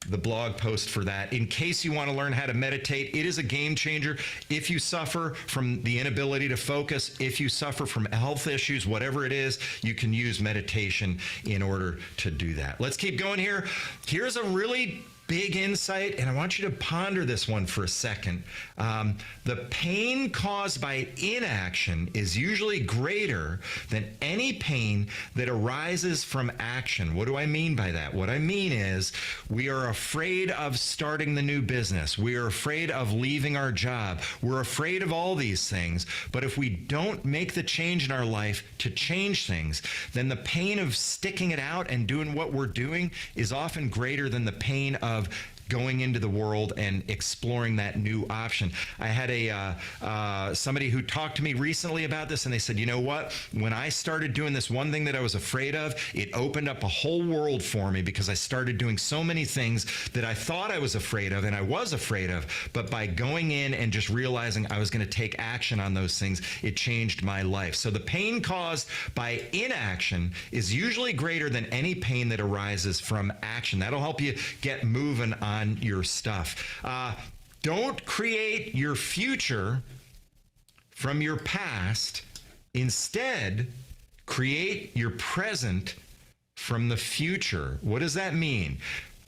the blog post for that. In case you want to learn how to meditate, it is a game changer. If you suffer from the inability to focus, if you suffer from health issues, whatever it is, you can use meditation in order to do that. Let's keep going here. Here's a really big insight, and I want you to ponder this one for a second. The pain caused by inaction is usually greater than any pain that arises from action. What do I mean by that? What I mean is we are afraid of starting the new business. We are afraid of leaving our job. We're afraid of all these things. But if we don't make the change in our life to change things, then the pain of sticking it out and doing what we're doing is often greater than the pain of going into the world and exploring that new option. I had somebody who talked to me recently about this, and they said, you know what? When I started doing this one thing that I was afraid of, it opened up a whole world for me because I started doing so many things that I thought I was afraid of and I was afraid of. But by going in and just realizing I was going to take action on those things, it changed my life. So the pain caused by inaction is usually greater than any pain that arises from action. That'll help you get moving on your stuff. Don't create your future from your past. Instead, create your present from the future. What does that mean?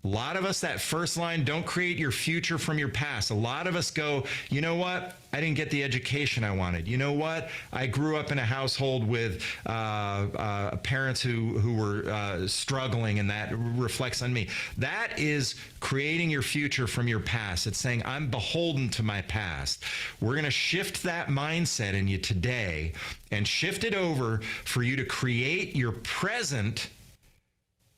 A lot of us, that first line, don't create your future from your past. A lot of us go, you know what? I didn't get the education I wanted. You know what? I grew up in a household with parents who were struggling, and that reflects on me. That is creating your future from your past. It's saying, I'm beholden to my past. We're going to shift that mindset in you today and shift it over for you to create your present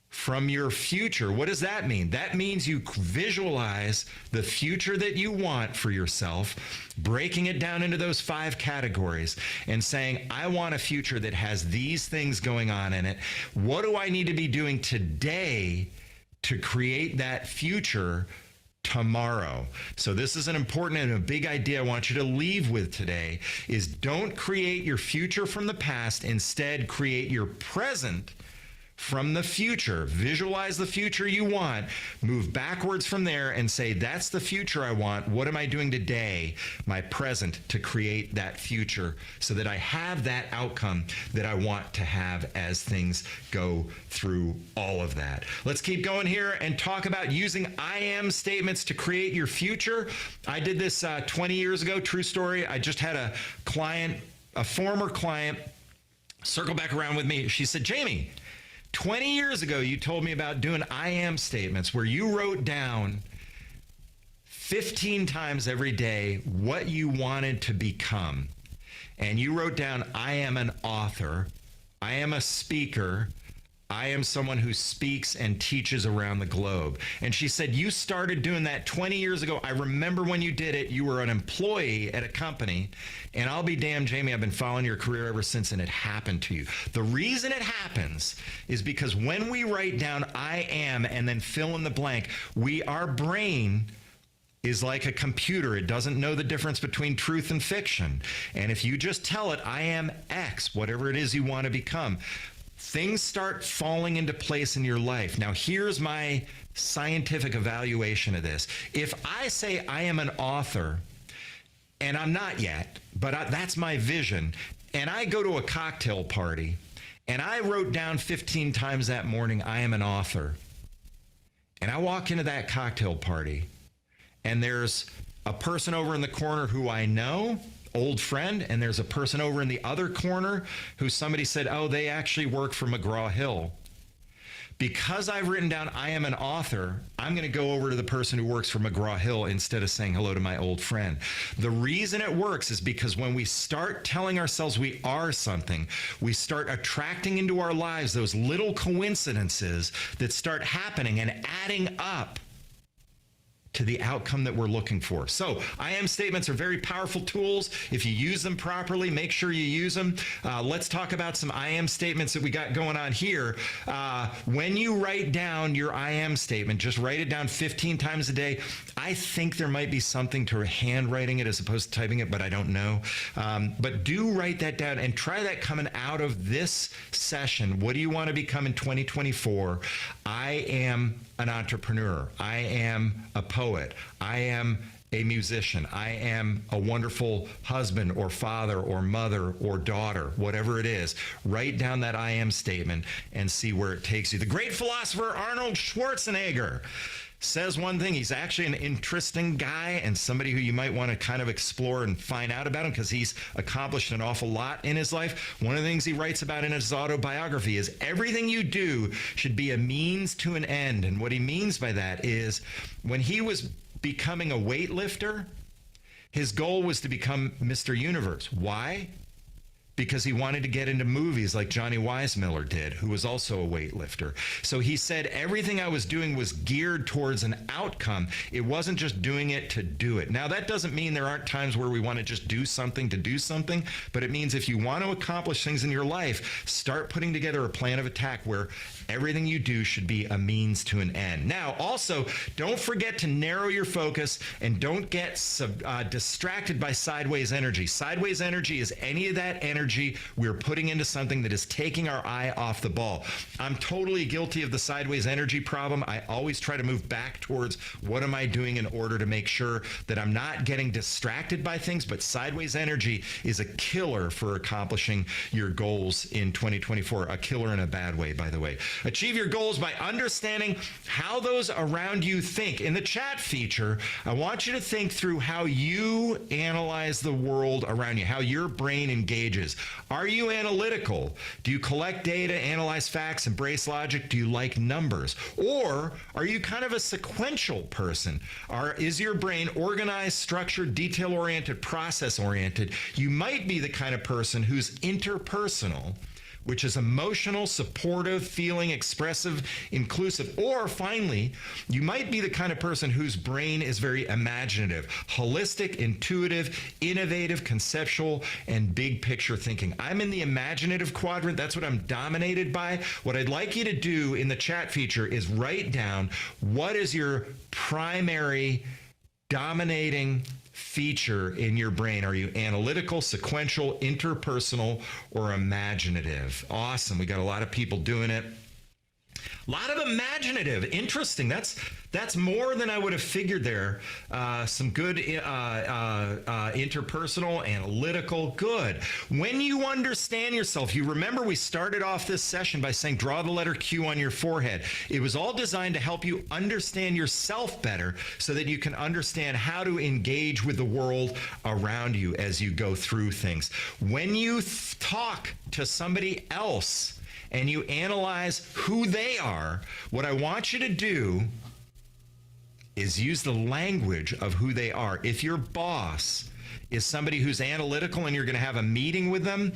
from your future. What does that mean? That means you visualize the future that you want for yourself, breaking it down into those 5 categories and saying, I want a future that has these things going on in it. What do I need to be doing today to create that future tomorrow? So this is an important and a big idea I want you to leave with today is don't create your future from the past. Instead, create your present from the future. Visualize the future you want, move backwards from there and say, that's the future I want. What am I doing today, my present, to create that future so that I have that outcome that I want to have as things go through all of that. Let's keep going here and talk about using I am statements to create your future. I did this 20 years ago, true story. I just had a client, a former client, circle back around with me. She said, Jamie, 20 years ago, you told me about doing I am statements where you wrote down 15 times every day what you wanted to become. And you wrote down, I am an author, I am a speaker, I am someone who speaks and teaches around the globe. And she said, you started doing that 20 years ago. I remember when you did it, you were an employee at a company. And I'll be damned, Jamie, I've been following your career ever since, and it happened to you. The reason it happens is because when we write down I am and then fill in the blank, our brain is like a computer. It doesn't know the difference between truth and fiction. And if you just tell it, I am X, whatever it is you want to become, things start falling into place in your life. Now, here's my scientific evaluation of this. If I say I am an author, and I'm not yet, but that's my vision, and I go to a cocktail party, and I wrote down 15 times that morning, I am an author, and I walk into that cocktail party, and there's a person over in the corner who I know, old friend, and there's a person over in the other corner who somebody said, oh, they actually work for McGraw-Hill. Because I've written down I am an author, I'm going to go over to the person who works for McGraw-Hill instead of saying hello to my old friend. The reason it works is because when we start telling ourselves we are something, we start attracting into our lives those little coincidences that start happening and adding up to the outcome that we're looking for. So I am statements are very powerful tools. If you use them properly, make sure you use them. Let's talk about some I am statements that we got going on here. When you write down your I am statement, just write it down 15 times a day. I think there might be something to handwriting it as opposed to typing it, but I don't know. But do write that down and try that coming out of this session. What do you want to become in 2024? I am an entrepreneur. I am a poet. I am a musician. I am a wonderful husband or father or mother or daughter, whatever it is. Write down that I am statement and see where it takes you. The great philosopher Arnold Schwarzenegger says one thing. He's actually an interesting guy and somebody who you might want to kind of explore and find out about him because he's accomplished an awful lot in his life. One of the things he writes about in his autobiography is everything you do should be a means to an end. And what he means by that is when he was becoming a weightlifter, his goal was to become Mr. Universe. Why? because he wanted to get into movies like Johnny Weissmuller did, who was also a weightlifter. So he said everything I was doing was geared towards an outcome. It wasn't just doing it to do it. Now, that doesn't mean there aren't times where we want to just do something to do something, but it means if you want to accomplish things in your life, start putting together a plan of attack where everything you do should be a means to an end. Now, also, don't forget to narrow your focus and don't get distracted by sideways energy. Sideways energy is any of that energy we're putting into something that is taking our eye off the ball. I'm totally guilty of the sideways energy problem. I always try to move back towards what am I doing in order to make sure that I'm not getting distracted by things, but sideways energy is a killer for accomplishing your goals in 2024. A killer in a bad way, by the way. Achieve your goals by understanding how those around you think. In the chat feature, I want you to think through how you analyze the world around you, how your brain engages. Are you analytical? Do you collect data, analyze facts, embrace logic? Do you like numbers? Or are you kind of a sequential person? Is your brain organized, structured, detail-oriented, process-oriented? You might be the kind of person who's interpersonal, which is emotional, supportive, feeling, expressive, inclusive. Or finally, you might be the kind of person whose brain is very imaginative, holistic, intuitive, innovative, conceptual, and big picture thinking. I'm in the imaginative quadrant. That's what I'm dominated by. What I'd like you to do in the chat feature is write down what is your primary dominating feature in your brain. Are you analytical, sequential, interpersonal, or imaginative? Awesome. We got a lot of people doing it. A lot of imaginative. Interesting. That's more than I would have figured there. Some good interpersonal, analytical, good. When you understand yourself, you remember we started off this session by saying draw the letter Q on your forehead. It was all designed to help you understand yourself better so that you can understand how to engage with the world around you as you go through things. When you talk to somebody else, and you analyze who they are, what I want you to do is use the language of who they are. If your boss is somebody who's analytical and you're going to have a meeting with them,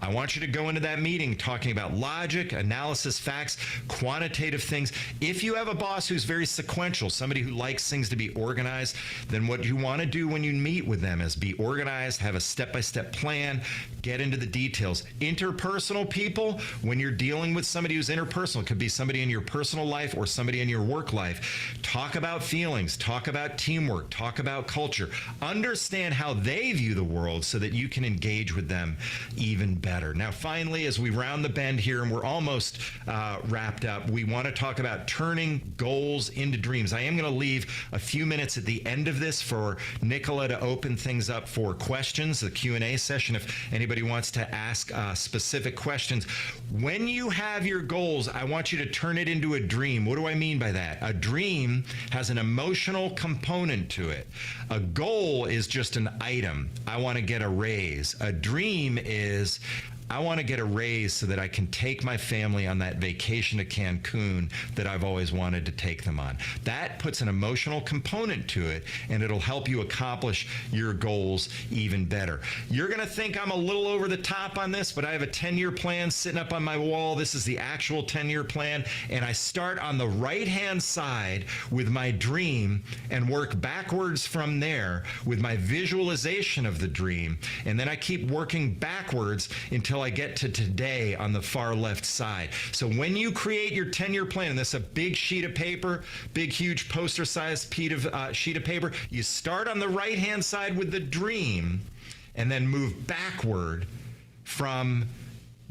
I want you to go into that meeting talking about logic, analysis, facts, quantitative things. If you have a boss who's very sequential, somebody who likes things to be organized, then what you want to do when you meet with them is be organized, have a step-by-step plan, get into the details. Interpersonal people, when you're dealing with somebody who's interpersonal, it could be somebody in your personal life or somebody in your work life, talk about feelings, talk about teamwork, talk about culture. Understand how they view the world so that you can engage with them even better. Now, finally, as we round the bend here, and we're almost wrapped up, we want to talk about turning goals into dreams. I am going to leave a few minutes at the end of this for Nicola to open things up for questions, the Q&A session, if anybody wants to ask specific questions. When you have your goals, I want you to turn it into a dream. What do I mean by that? A dream has an emotional component to it. A goal is just an item. I want to get a raise. A dream is I want to get a raise so that I can take my family on that vacation to Cancun that I've always wanted to take them on. That puts an emotional component to it, and it'll help you accomplish your goals even better. You're going to think I'm a little over the top on this, but I have a 10-year plan sitting up on my wall. This is the actual 10-year plan, and I start on the right-hand side with my dream and work backwards from there with my visualization of the dream, and then I keep working backwards until I get to today on the far left side. So when you create your 10-year plan, and this is a big sheet of paper, big, huge poster-sized sheet of paper, you start on the right-hand side with the dream and then move backward from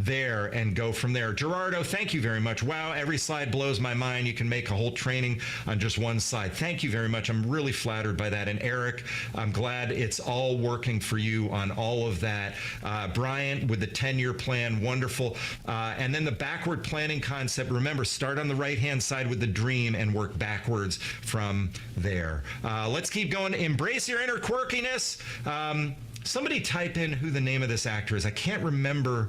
there and go from there. Gerardo, thank you very much. Wow, every slide blows my mind. You can make a whole training on just one slide. Thank you very much. I'm really flattered by that. And Eric, I'm glad it's all working for you on all of that. Brian, with the 10-year plan, wonderful. And then the backward planning concept, remember, start on the right-hand side with the dream and work backwards from there. Let's keep going. Embrace your inner quirkiness. Somebody type in who the name of this actor is. I can't remember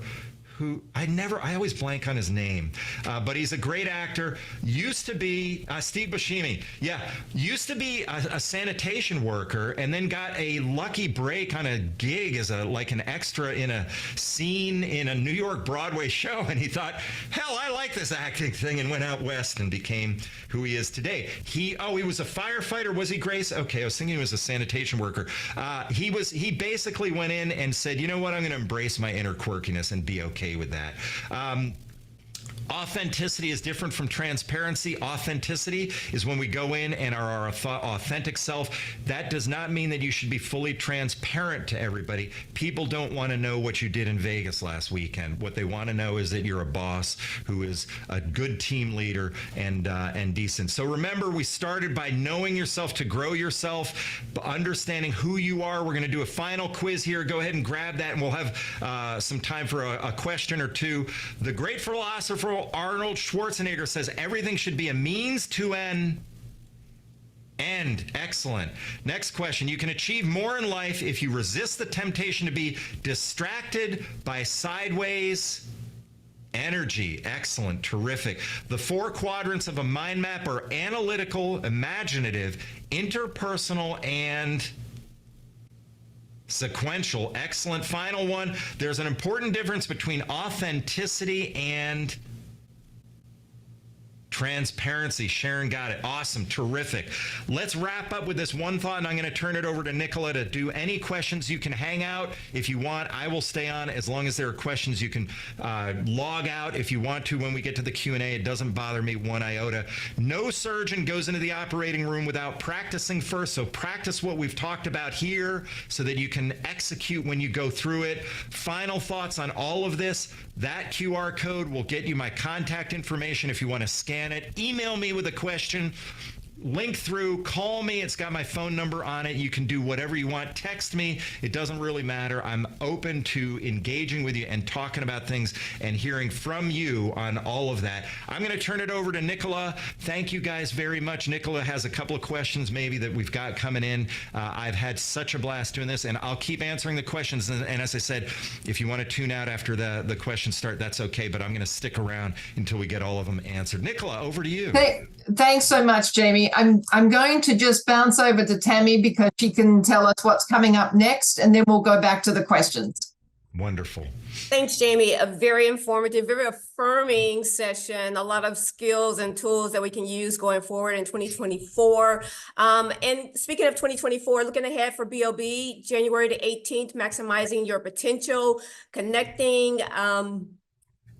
I always blank on his name, but he's a great actor. Used to be Steve Buscemi. Yeah, used to be a sanitation worker, and then got a lucky break on a gig as like an extra in a scene in a New York Broadway show, and he thought, hell, I like this acting thing, and went out west and became who he is today. He was a firefighter. Was he, Grace? Okay, I was thinking he was a sanitation worker. He basically went in and said, you know what, I'm going to embrace my inner quirkiness and be okay with that. Authenticity is different from transparency. Authenticity is when we go in and are our authentic self. That does not mean that you should be fully transparent to everybody. People don't want to know what you did in Vegas last weekend. What they want to know is that you're a boss who is a good team leader and decent. So remember, we started by knowing yourself to grow yourself, understanding who you are. We're going to do a final quiz here. Go ahead and grab that, and we'll have some time for a question or two. The great philosopher Arnold Schwarzenegger says everything should be a means to an end. Excellent. Next question. You can achieve more in life if you resist the temptation to be distracted by sideways energy. Excellent. Terrific. The 4 quadrants of a mind map are analytical, imaginative, interpersonal, and sequential. Excellent. Final one. There's an important difference between authenticity and transparency. Sharon got it. Awesome. Terrific. Let's wrap up with this one thought, and I'm going to turn it over to Nicola to do any questions. You can hang out if you want. I will stay on as long as there are questions. You can log out if you want to when we get to the Q&A. It doesn't bother me one iota. No surgeon goes into the operating room without practicing first, so practice what we've talked about here so that you can execute when you go through it. Final thoughts on all of this. That QR code will get you my contact information if you want to scan it. Email me with a question. Link through, call me. It's got my phone number on it. You can do whatever you want. Text me. It doesn't really matter. I'm open to engaging with you and talking about things and hearing from you on all of that. I'm going to turn it over to Nicola. Thank you guys very much. Nicola has a couple of questions maybe that we've got coming in. I've had such a blast doing this, and I'll keep answering the questions. And as I said, if you want to tune out after the questions start, that's okay, but I'm going to stick around until we get all of them answered. Nicola, over to you. Thanks so much, Jamie. I'm going to just bounce over to Tammy because she can tell us what's coming up next, and then we'll go back to the questions. Wonderful. Thanks, Jamie. A very informative, very affirming session. A lot of skills and tools that we can use going forward in 2024. And speaking of 2024, looking ahead for BOB, January the 18th, maximizing your potential, connecting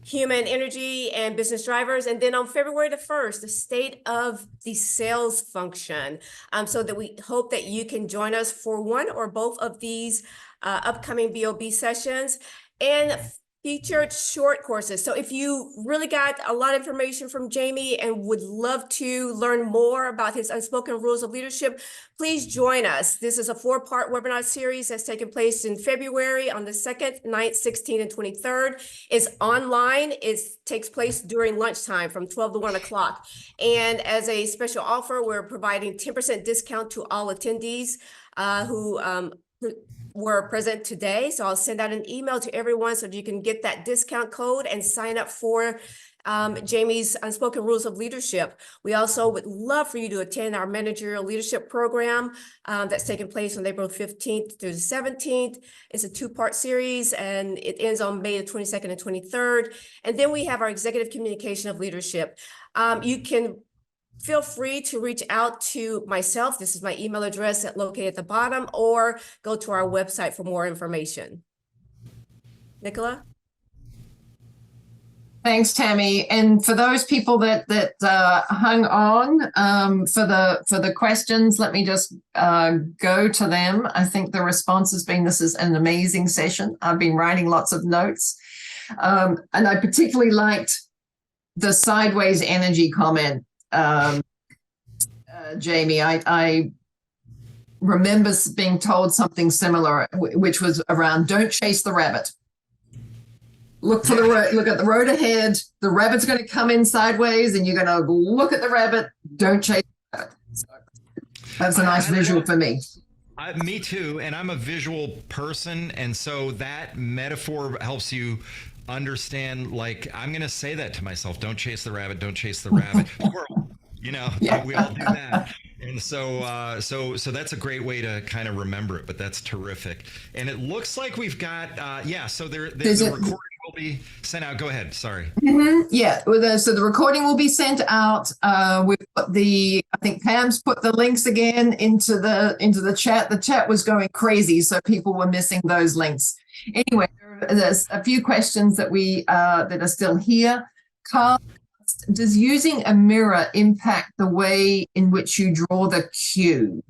human energy and business drivers. And then on February the 1st, the state of the sales function. So that we hope that you can join us for one or both of these upcoming BOB sessions and featured short courses. So if you really got a lot of information from Jamie and would love to learn more about his unspoken rules of leadership, please join us. This is a 4-part webinar series that's taking place in February on the 2nd, 9th, 16th, and 23rd. It's online. It takes place during lunchtime from 12 to 1 o'clock. And as a special offer, we're providing 10% discount to all attendees who were present today. So I'll send out an email to everyone so that you can get that discount code and sign up for Jamie's Unspoken Rules of Leadership. We also would love for you to attend our managerial leadership program that's taking place on April 15th through the 17th. It's a 2-part series, and it ends on May the 22nd and 23rd. And then we have our executive communication of leadership. You can feel free to reach out to myself. This is my email address located at the bottom, or go to our website for more information. Nicola? Thanks, Tammy. And for those people that hung on for the questions, let me just go to them. I think the response has been, this is an amazing session. I've been writing lots of notes. And I particularly liked the sideways energy comment. Jamie, I remember being told something similar, which was around don't chase the rabbit. Look for the road, look at the road ahead. The rabbit's going to come in sideways and you're going to look at the rabbit. Don't chase the rabbit. So that's a nice visual for me. Me too. And I'm a visual person. And so that metaphor helps you understand, like, I'm going to say that to myself, don't chase the rabbit, don't chase the rabbit. Squirrel. Yeah. We all do that. And so that's a great way to kind of remember it, but that's terrific. And it looks like we've got, so the recording will be sent out. Go ahead. Sorry. Yeah. So the recording will be sent out. We've got I think Pam's put the links again into the chat. The chat was going crazy, so people were missing those links. Anyway, there's a few questions that are still here. Carl, does using a mirror impact the way in which you draw the cue?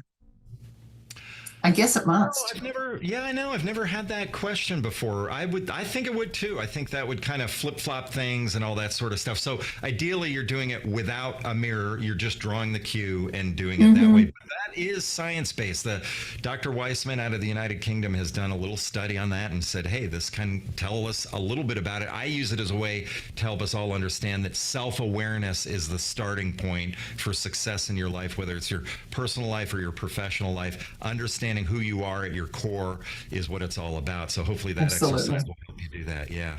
I guess it must. I've never had that question before. I think it would too. I think that would kind of flip-flop things and all that sort of stuff. So ideally you're doing it without a mirror. You're just drawing the cue and doing it that way. But that is science-based. Dr. Weissman out of the United Kingdom has done a little study on that and said, hey, this can tell us a little bit about it. I use it as a way to help us all understand that self-awareness is the starting point for success in your life, whether it's your personal life or your professional life. Understanding who you are at your core is what it's all about. So hopefully that exercise will help you do that. Yeah.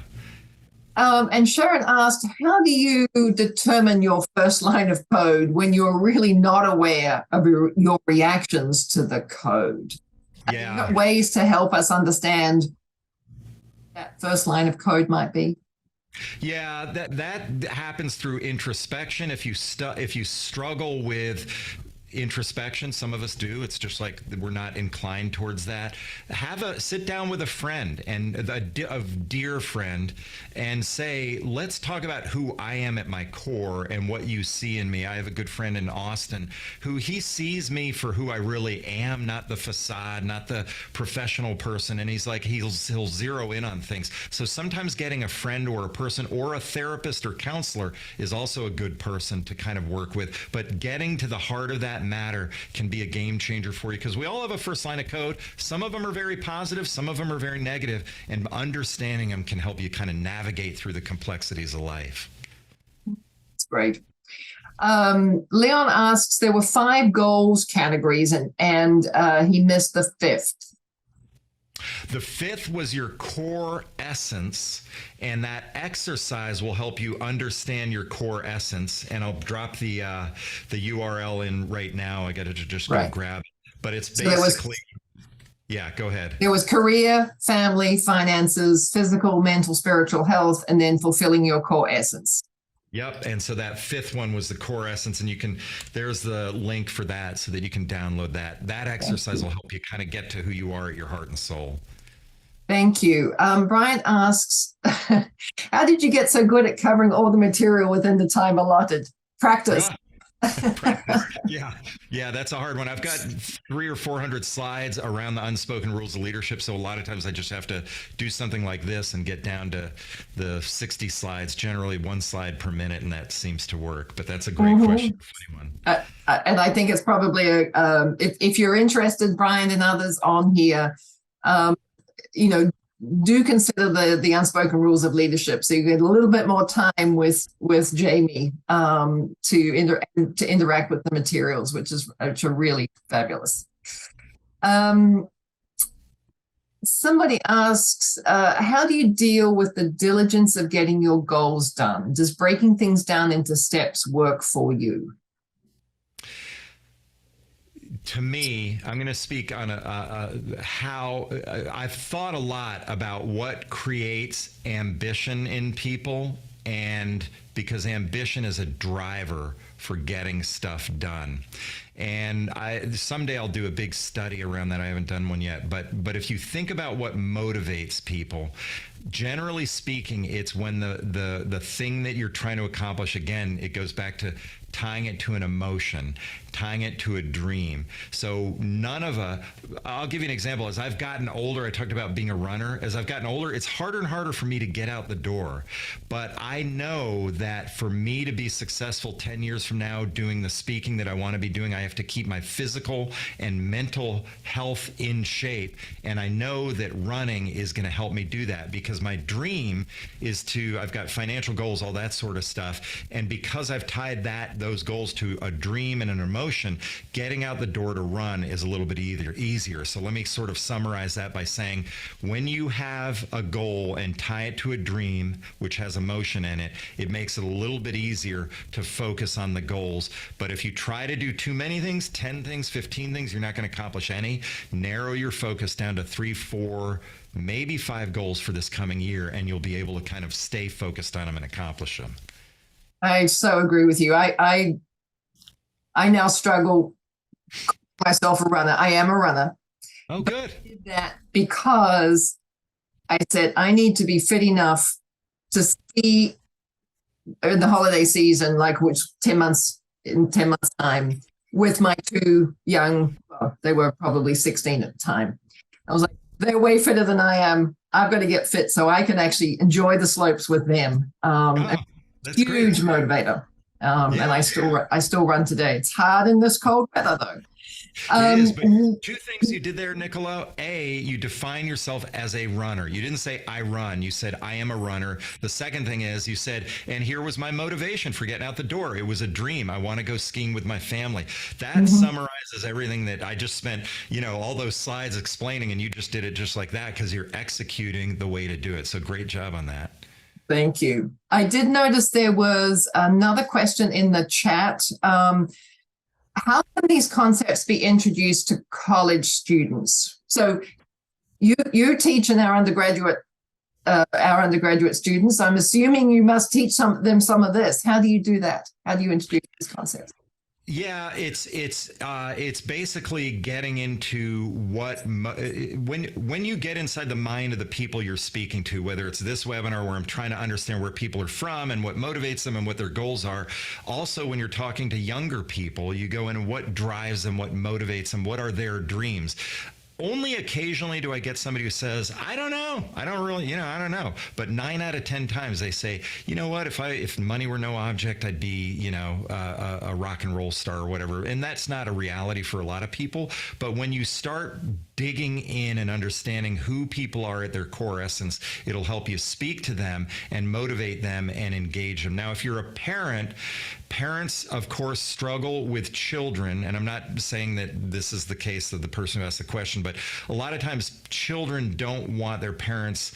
And Sharon asked, how do you determine your first line of code when you're really not aware of your reactions to the code? Yeah. Have you got ways to help us understand that first line of code might be? Yeah, that happens through introspection. If you struggle with introspection, some of us do, it's just like we're not inclined towards that. Sit down with a friend and a dear friend and say, let's talk about who I am at my core and what you see in me. I have a good friend in Austin who he sees me for who I really am, not the facade, not the professional person. And he's like, he'll zero in on things. So sometimes getting a friend or a person or a therapist or counselor is also a good person to kind of work with. But getting to the heart of that matter can be a game changer for you, because we all have a first line of code. Some of them are very positive, some of them are very negative, and understanding them can help you kind of navigate through the complexities of life. That's great. Leon asks, there were 5 goals categories and he missed the 5th. The 5th was your core essence, and that exercise will help you understand your core essence. And I'll drop the URL in right now. I got to just go grab it. But it's basically, go ahead. There was career, family, finances, physical, mental, spiritual health, and then fulfilling your core essence. Yep. And so that 5th one was the core essence, and there's the link for that so that you can download that. That exercise will help you kind of get to who you are at your heart and soul. Thank you. Brian asks, how did you get so good at covering all the material within the time allotted? Practice. Yeah, that's a hard one. I've got 300 or 400 slides around the unspoken rules of leadership. So a lot of times I just have to do something like this and get down to the 60 slides, generally 1 slide per minute. And that seems to work, but that's a great question. Funny one. And I think it's probably, if you're interested, Brian and others on here, do consider the unspoken rules of leadership, so you get a little bit more time with Jamie to interact with the materials, which are really fabulous. Somebody asks, how do you deal with the diligence of getting your goals done? Does breaking things down into steps work for you? To me, I'm going to speak on how I've thought a lot about what creates ambition in people, and because ambition is a driver for getting stuff done. And someday I'll do a big study around that. I haven't done one yet, but if you think about what motivates people, generally speaking, it's when the thing that you're trying to accomplish, again, it goes back to tying it to an emotion, tying it to a dream. So I'll give you an example. As I've gotten older, I talked about being a runner. As I've gotten older, it's harder and harder for me to get out the door. But I know that for me to be successful 10 years from now doing the speaking that I want to be doing, I have to keep my physical and mental health in shape. And I know that running is going to help me do that, because my dream is I've got financial goals, all that sort of stuff. And because I've tied that those goals to a dream and an emotion, getting out the door to run is a little bit easier. So let me sort of summarize that by saying, when you have a goal and tie it to a dream, which has emotion in it, it makes it a little bit easier to focus on the goals. But if you try to do too many things, 10 things, 15 things, you're not going to accomplish any. Narrow your focus down to 3, 4, maybe 5 goals for this coming year, and you'll be able to kind of stay focused on them and accomplish them. I so agree with you. I now struggle myself a runner. I am a runner. Oh, good. I did that because I said I need to be fit enough to see in the holiday season, like which 10 months time, with my 2 young, well, they were probably 16 at the time. I was like, they're way fitter than I am. I've got to get fit so I can actually enjoy the slopes with them. That's huge great. motivator. And I still run today. It's hard in this cold weather though. It is, but 2 things you did there, Nicola. A, you define yourself as a runner. You didn't say I run. You said I am a runner. The second thing is you said, and here was my motivation for getting out the door. It was a dream. I want to go skiing with my family. That summarizes everything that I just spent, all those slides explaining, and you just did it just like that because you're executing the way to do it. So great job on that. Thank you. I did notice there was another question in the chat. How can these concepts be introduced to college students? So you teach in our undergraduate students. I'm assuming you must teach them some of this. How do you do that? How do you introduce these concepts? Yeah, it's basically getting into when you get inside the mind of the people you're speaking to, whether it's this webinar where I'm trying to understand where people are from and what motivates them and what their goals are. Also, when you're talking to younger people, you go into what drives them, what motivates them, what are their dreams. Only occasionally do I get somebody who says, I don't know. I don't really, I don't know. But 9 out of 10 times they say, you know what, if money were no object, I'd be, a rock and roll star or whatever. And that's not a reality for a lot of people. But when you start digging in and understanding who people are at their core essence, it'll help you speak to them and motivate them and engage them. Now, if you're a parent, parents, of course, struggle with children. And I'm not saying that this is the case of the person who asked the question, but a lot of times children don't want their parents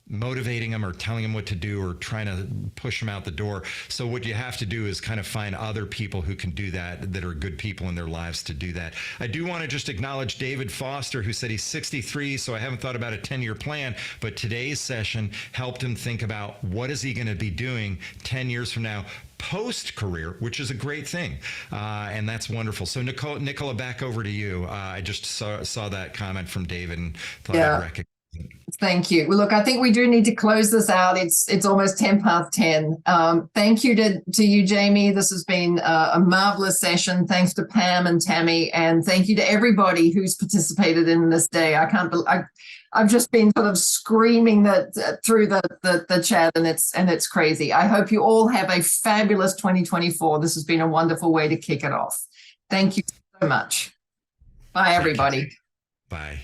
motivating them or telling them what to do or trying to push them out the door. So what you have to do is kind of find other people who can do that are good people in their lives to do that. I do want to just acknowledge David Foster, who said he's 63, so I haven't thought about a 10-year plan, but today's session helped him think about what is he going to be doing 10 years from now, post-career, which is a great thing. And that's wonderful. So Nicola, back over to you. I just saw that comment from David and thought I'd recognize. Thank you. Well, look, I think we do need to close this out. It's almost 10:10. Thank you to you, Jamie. This has been a marvelous session. Thanks to Pam and Tammy, and thank you to everybody who's participated in this day. I've just been sort of screaming that through the chat, and it's crazy. I hope you all have a fabulous 2024. This has been a wonderful way to kick it off. Thank you so much. Bye, everybody. Bye.